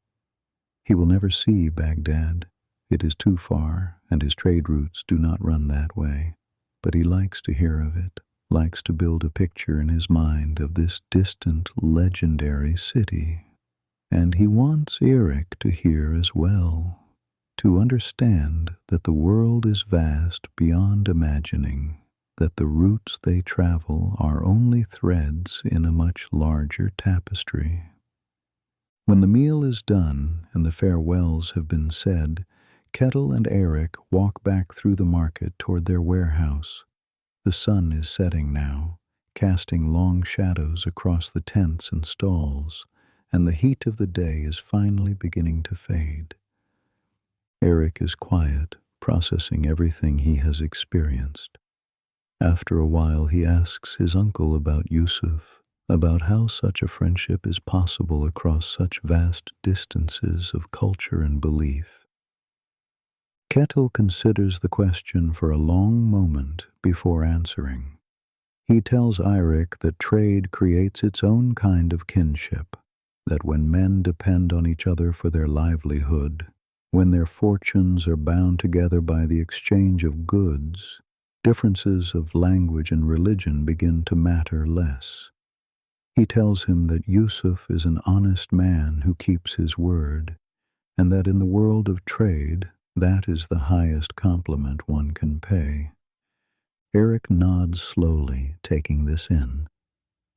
He will never see Baghdad. It is too far, and his trade routes do not run that way. But he likes to hear of it, likes to build a picture in his mind of this distant, legendary city. And he wants Eric to hear as well, to understand that the world is vast beyond imagining, that the routes they travel are only threads in a much larger tapestry. When the meal is done and the farewells have been said, Kettle and Eric walk back through the market toward their warehouse. The sun is setting now, casting long shadows across the tents and stalls, and the heat of the day is finally beginning to fade. Eric is quiet, processing everything he has experienced. After a while, he asks his uncle about Yusuf, about how such a friendship is possible across such vast distances of culture and belief. Kettle considers the question for a long moment before answering. He tells Eirik that trade creates its own kind of kinship, that when men depend on each other for their livelihood, when their fortunes are bound together by the exchange of goods, differences of language and religion begin to matter less. He tells him that Yusuf is an honest man who keeps his word, and that in the world of trade, that is the highest compliment one can pay. Eric nods slowly, taking this in.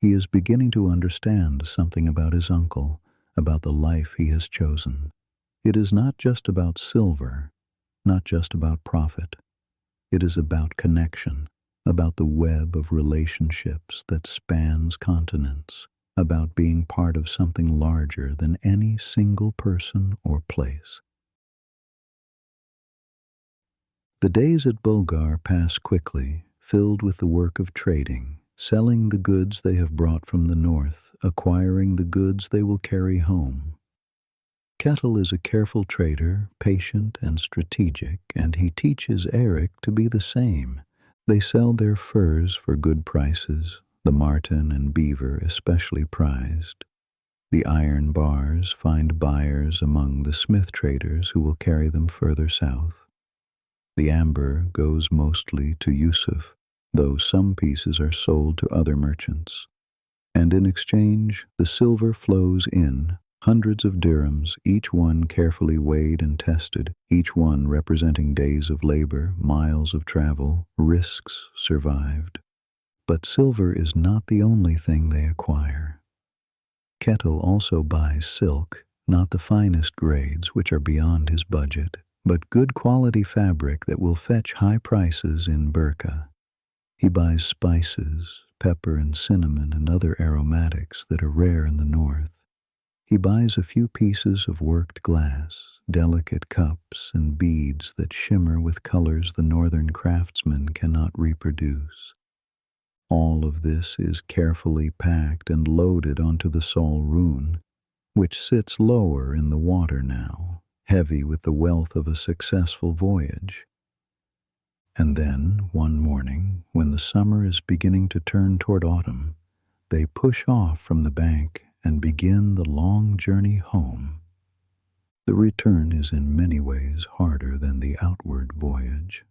He is beginning to understand something about his uncle, about the life he has chosen. It is not just about silver, not just about profit. It is about connection, about the web of relationships that spans continents, about being part of something larger than any single person or place. The days at Bulgar pass quickly, filled with the work of trading, selling the goods they have brought from the north, acquiring the goods they will carry home. Kettle is a careful trader, patient and strategic, and he teaches Eric to be the same. They sell their furs for good prices, the marten and beaver especially prized. The iron bars find buyers among the smith traders who will carry them further south. The amber goes mostly to Yusuf, though some pieces are sold to other merchants. And in exchange, the silver flows in, hundreds of dirhams, each one carefully weighed and tested, each one representing days of labor, miles of travel, risks survived. But silver is not the only thing they acquire. Kettle also buys silk, not the finest grades, which are beyond his budget, but good quality fabric that will fetch high prices in Birka. He buys spices, pepper and cinnamon and other aromatics that are rare in the north. He buys a few pieces of worked glass, delicate cups and beads that shimmer with colors the northern craftsmen cannot reproduce. All of this is carefully packed and loaded onto the Solrun, which sits lower in the water now, heavy with the wealth of a successful voyage. And then, one morning, when the summer is beginning to turn toward autumn, they push off from the bank and begin the long journey home. The return is in many ways harder than the outward voyage.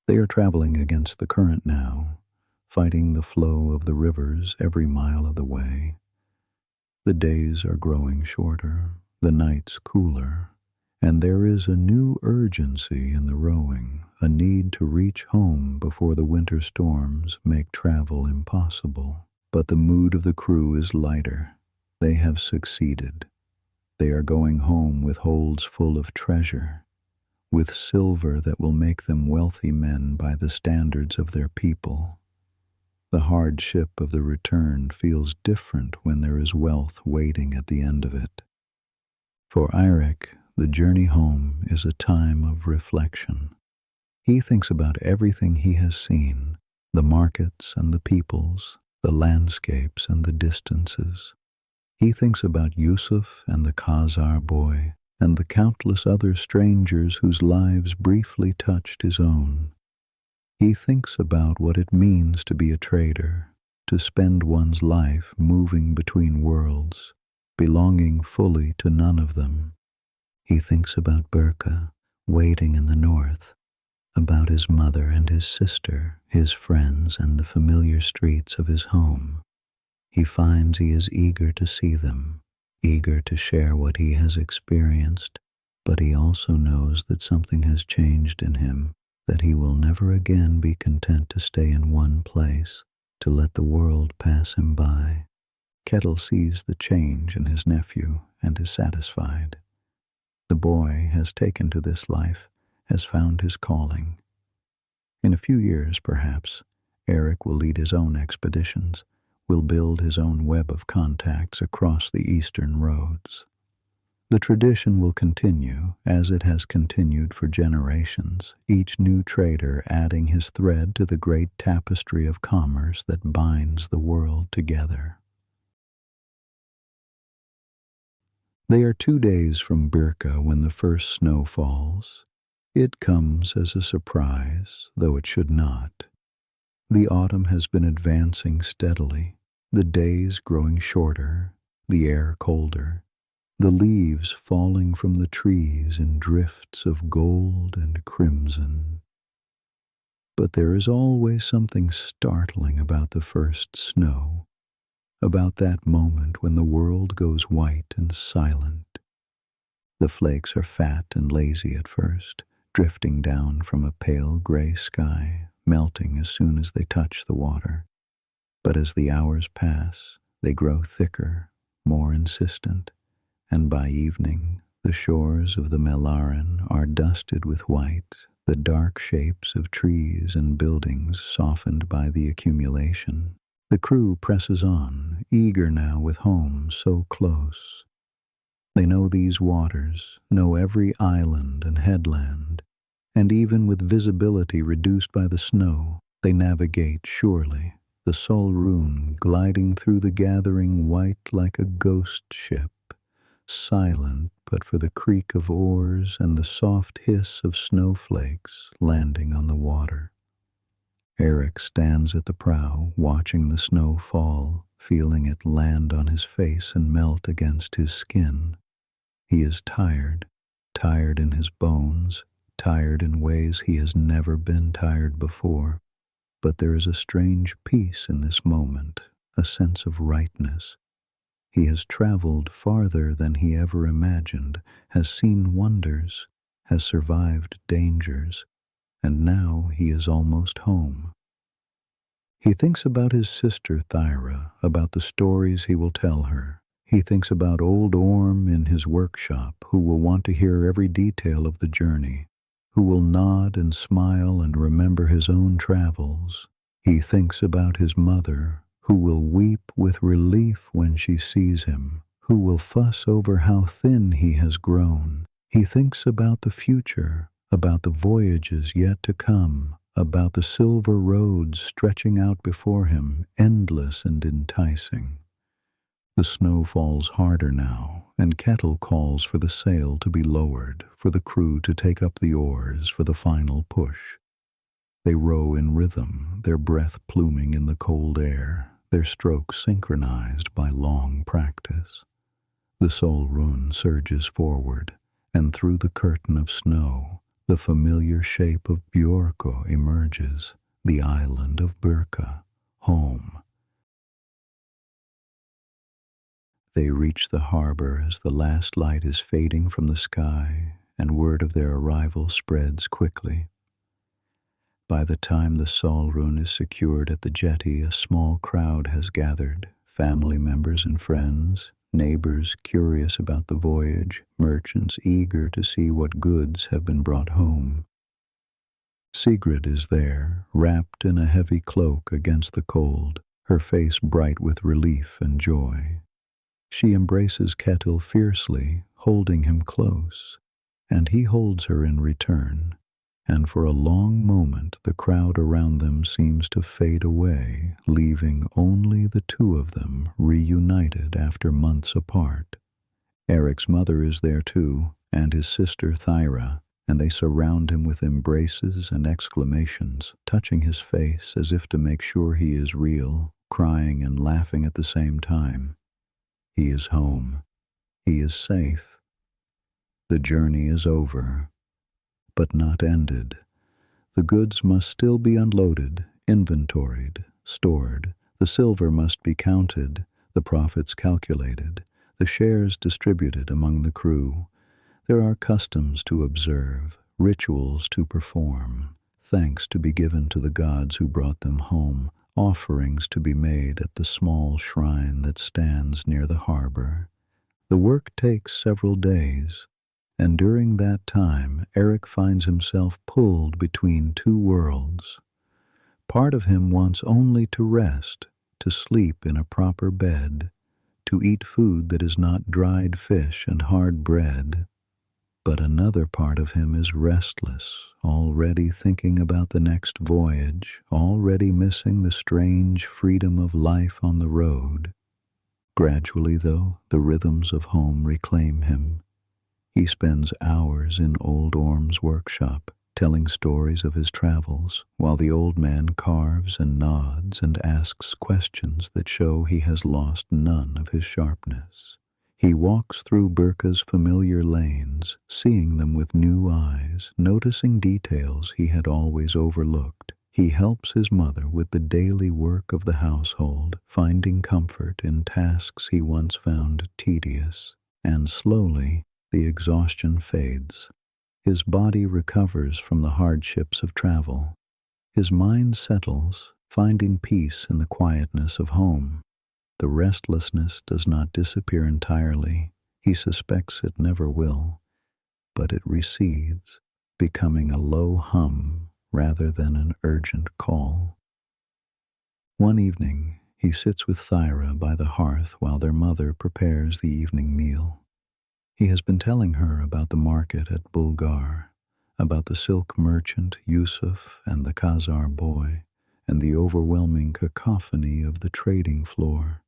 They are traveling against the current now, fighting the flow of the rivers every mile of the way. The days are growing shorter, the nights cooler, and there is a new urgency in the rowing, a need to reach home before the winter storms make travel impossible. But the mood of the crew is lighter. They have succeeded. They are going home with holds full of treasure, with silver that will make them wealthy men by the standards of their people. The hardship of the return feels different when there is wealth waiting at the end of it. For Eirik, the journey home is a time of reflection. He thinks about everything he has seen, the markets and the peoples, the landscapes and the distances. He thinks about Yusuf and the Khazar boy, and the countless other strangers whose lives briefly touched his own. He thinks about what it means to be a trader, to spend one's life moving between worlds, belonging fully to none of them. He thinks about Birka, waiting in the north, about his mother and his sister, his friends and the familiar streets of his home. He finds he is eager to see them, eager to share what he has experienced, but he also knows that something has changed in him, that he will never again be content to stay in one place, to let the world pass him by. Kettle sees the change in his nephew and is satisfied. The boy has taken to this life, has found his calling. In a few years, perhaps, Eric will lead his own expeditions, will build his own web of contacts across the eastern roads. The tradition will continue as it has continued for generations, each new trader adding his thread to the great tapestry of commerce that binds the world together. They are 2 days from Birka when the first snow falls. It comes as a surprise, though it should not. The autumn has been advancing steadily, the days growing shorter, the air colder, the leaves falling from the trees in drifts of gold and crimson. But there is always something startling about the first snow, about that moment when the world goes white and silent. The flakes are fat and lazy at first, drifting down from a pale gray sky, melting as soon as they touch the water. But as the hours pass, they grow thicker, more insistent, and by evening the shores of the Mälaren are dusted with white, the dark shapes of trees and buildings softened by the accumulation. The crew presses on, eager now with home so close. They know these waters, know every island and headland, and even with visibility reduced by the snow, they navigate surely, the Solrun gliding through the gathering white like a ghost ship, silent but for the creak of oars and the soft hiss of snowflakes landing on the water. Eric stands at the prow, watching the snow fall, feeling it land on his face and melt against his skin. He is tired, tired in his bones, tired in ways he has never been tired before. But there is a strange peace in this moment, a sense of rightness. He has traveled farther than he ever imagined, has seen wonders, has survived dangers, and now he is almost home. He thinks about his sister Thyra, about the stories he will tell her. He thinks about old Orm in his workshop, who will want to hear every detail of the journey, who will nod and smile and remember his own travels. He thinks about his mother, who will weep with relief when she sees him, who will fuss over how thin he has grown. He thinks about the future, about the voyages yet to come, about the silver roads stretching out before him, endless and enticing. The snow falls harder now, and Kettle calls for the sail to be lowered, for the crew to take up the oars for the final push. They row in rhythm, their breath pluming in the cold air, their strokes synchronized by long practice. The Solrun surges forward, and through the curtain of snow, the familiar shape of Björkö emerges, the island of Birka, home. They reach the harbor as the last light is fading from the sky, and word of their arrival spreads quickly. By the time the Solrun is secured at the jetty, a small crowd has gathered, family members and friends, neighbors curious about the voyage, merchants eager to see what goods have been brought home. Sigrid is there, wrapped in a heavy cloak against the cold, her face bright with relief and joy. She embraces Kettle fiercely, holding him close, and he holds her in return, and for a long moment the crowd around them seems to fade away, leaving only the two of them reunited after months apart. Eric's mother is there too, and his sister Thyra, and they surround him with embraces and exclamations, touching his face as if to make sure he is real, crying and laughing at the same time. He is home. He is safe. The journey is over, but not ended. The goods must still be unloaded, inventoried, stored. The silver must be counted, the profits calculated, the shares distributed among the crew. There are customs to observe, rituals to perform, thanks to be given to the gods who brought them home, offerings to be made at the small shrine that stands near the harbor. The work takes several days, And during that time, Eric finds himself pulled between two worlds. Part of him wants only to rest, to sleep in a proper bed, to eat food that is not dried fish and hard bread. But another part of him is restless, already thinking about the next voyage, already missing the strange freedom of life on the road. Gradually, though, the rhythms of home reclaim him. He spends hours in old Orm's workshop, telling stories of his travels, while the old man carves and nods and asks questions that show he has lost none of his sharpness. He walks through Birka's familiar lanes, seeing them with new eyes, noticing details he had always overlooked. He helps his mother with the daily work of the household, finding comfort in tasks he once found tedious, and slowly the exhaustion fades. His body recovers from the hardships of travel. His mind settles, finding peace in the quietness of home. The restlessness does not disappear entirely. He suspects it never will, but it recedes, becoming a low hum rather than an urgent call. One evening, he sits with Thyra by the hearth while their mother prepares the evening meal. He has been telling her about the market at Bulgar, about the silk merchant Yusuf and the Khazar boy, and the overwhelming cacophony of the trading floor.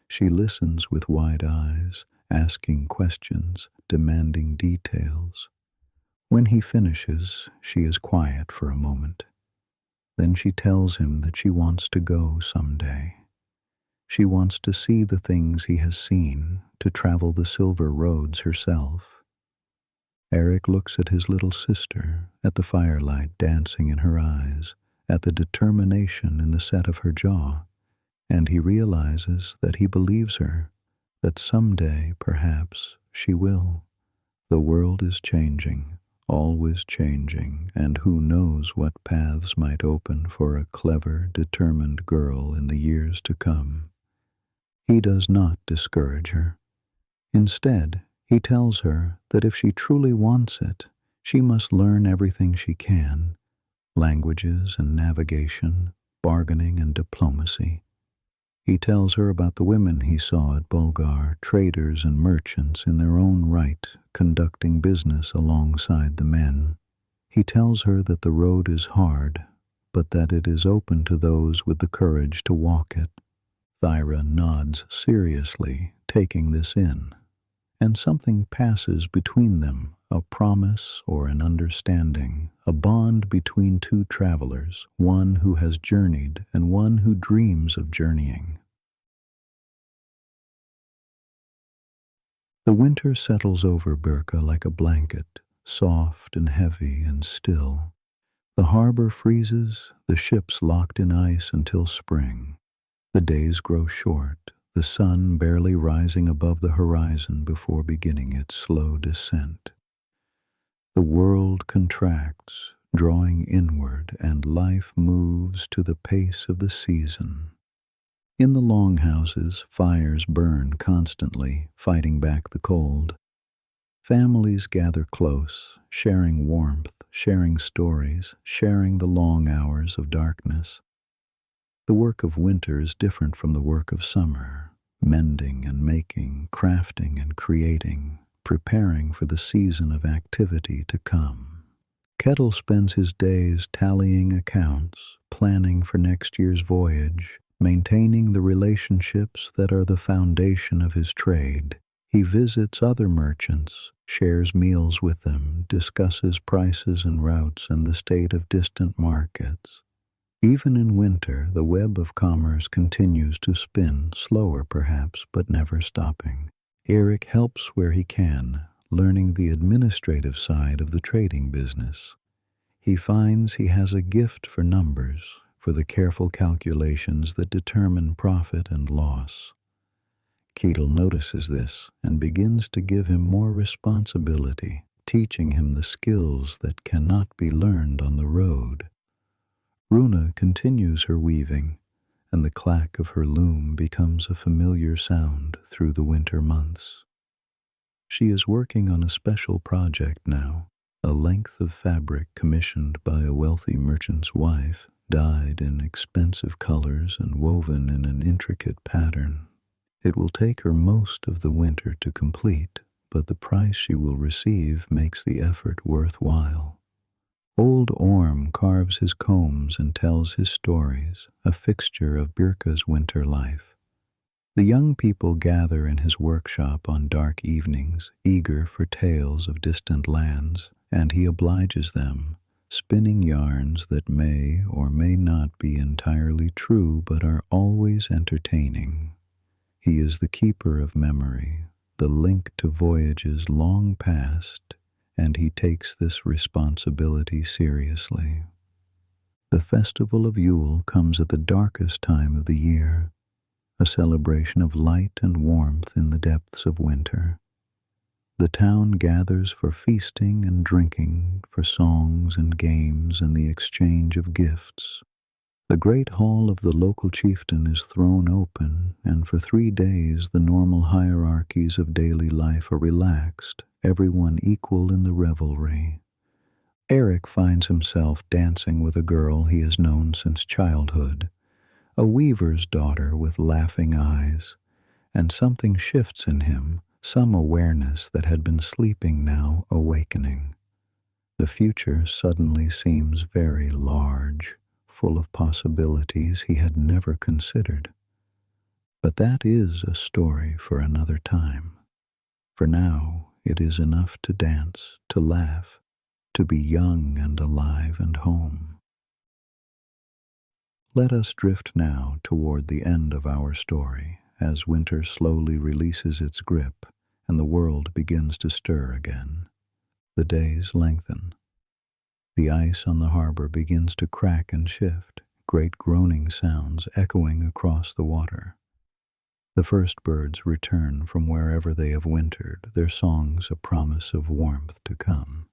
She listens with wide eyes, asking questions, demanding details. When he finishes, she is quiet for a moment. Then she tells him that she wants to go someday. She wants to see the things he has seen, to travel the silver roads herself. Eric looks at his little sister, at the firelight dancing in her eyes, at the determination in the set of her jaw, and he realizes that he believes her, that someday, perhaps, she will. The world is changing, always changing, and who knows what paths might open for a clever, determined girl in the years to come. He does not discourage her. Instead, he tells her that if she truly wants it, she must learn everything she can: languages and navigation, bargaining and diplomacy. He tells her about the women he saw at Bulgar, traders and merchants in their own right, conducting business alongside the men. He tells her that the road is hard, but that it is open to those with the courage to walk it. Thyra nods seriously, taking this in, and something passes between them, a promise or an understanding, a bond between two travelers, one who has journeyed and one who dreams of journeying. The winter settles over Birka like a blanket, soft and heavy and still. The harbor freezes, the ships locked in ice until spring. The days grow short, the sun barely rising above the horizon before beginning its slow descent. The world contracts, drawing inward, and life moves to the pace of the season. In the longhouses, fires burn constantly, fighting back the cold. Families gather close, sharing warmth, sharing stories, sharing the long hours of darkness. The work of winter is different from the work of summer, mending and making, crafting and creating, preparing for the season of activity to come. Kettle spends his days tallying accounts, planning for next year's voyage, maintaining the relationships that are the foundation of his trade. He visits other merchants, shares meals with them, discusses prices and routes and the state of distant markets. Even in winter, the web of commerce continues to spin, slower perhaps, but never stopping. Eric helps where he can, learning the administrative side of the trading business. He finds he has a gift for numbers, for the careful calculations that determine profit and loss. Ketel notices this and begins to give him more responsibility, teaching him the skills that cannot be learned on the road. Runa continues her weaving, and the clack of her loom becomes a familiar sound through the winter months. She is working on a special project now, a length of fabric commissioned by a wealthy merchant's wife, dyed in expensive colors and woven in an intricate pattern. It will take her most of the winter to complete, but the price she will receive makes the effort worthwhile. Old Orm carves his combs and tells his stories, a fixture of Birka's winter life. The young people gather in his workshop on dark evenings, eager for tales of distant lands, and he obliges them, spinning yarns that may or may not be entirely true but are always entertaining. He is the keeper of memory, the link to voyages long past, and he takes this responsibility seriously. The festival of Yule comes at the darkest time of the year, a celebration of light and warmth in the depths of winter. The town gathers for feasting and drinking, for songs and games and the exchange of gifts. The great hall of the local chieftain is thrown open, and for 3 days the normal hierarchies of daily life are relaxed, everyone equal in the revelry. Eric finds himself dancing with a girl he has known since childhood, a weaver's daughter with laughing eyes, and something shifts in him, some awareness that had been sleeping now awakening. The future suddenly seems very large, full of possibilities he had never considered. But that is a story for another time. For now, it is enough to dance, to laugh, to be young and alive and home. Let us drift now toward the end of our story, as winter slowly releases its grip and the world begins to stir again. The days lengthen. The ice on the harbor begins to crack and shift, great groaning sounds echoing across the water. The first birds return from wherever they have wintered, their songs a promise of warmth to come.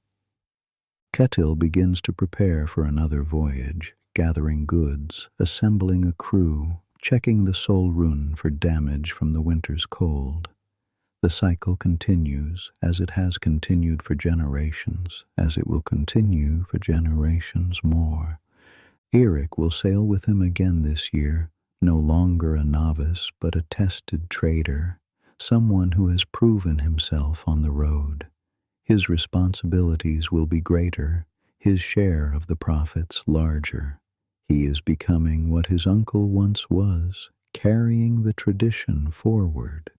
Ketil begins to prepare for another voyage, gathering goods, assembling a crew, checking the Sol rune for damage from the winter's cold. The cycle continues, as it has continued for generations, as it will continue for generations more. Eric will sail with him again this year, no longer a novice but a tested trader, someone who has proven himself on the road. His responsibilities will be greater, his share of the profits larger. He is becoming what his uncle once was, carrying the tradition forward.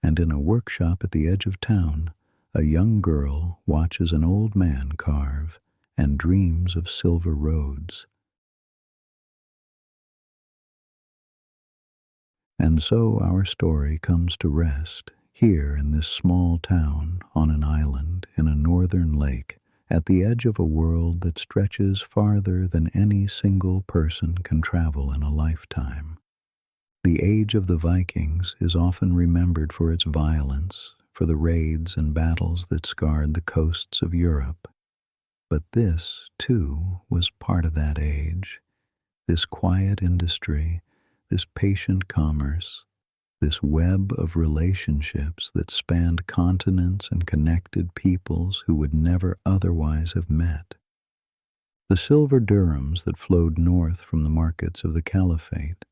And in a workshop at the edge of town, a young girl watches an old man carve and dreams of silver roads. And so our story comes to rest, here in this small town on an island in a northern lake, at the edge of a world that stretches farther than any single person can travel in a lifetime. The age of the Vikings is often remembered for its violence, for the raids and battles that scarred the coasts of Europe. But this, too, was part of that age, this quiet industry, this patient commerce, this web of relationships that spanned continents and connected peoples who would never otherwise have met. The silver dirhams that flowed north from the markets of the Caliphate,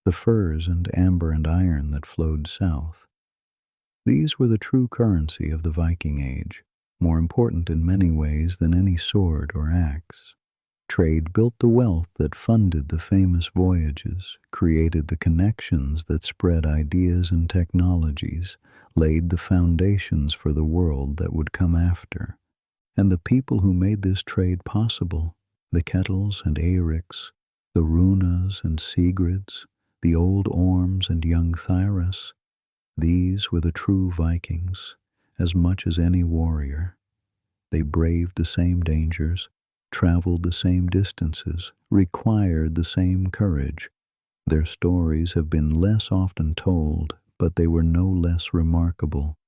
the furs and amber and iron that flowed south. These were the true currency of the Viking Age, more important in many ways than any sword or axe. Trade built the wealth that funded the famous voyages, created the connections that spread ideas and technologies, laid the foundations for the world that would come after. And the people who made this trade possible, the Ketils and Eiriks, the Runas and Sigrids, the old Orms and young Thyras, these were the true Vikings, as much as any warrior. They braved the same dangers, traveled the same distances, required the same courage. Their stories have been less often told, but they were no less remarkable.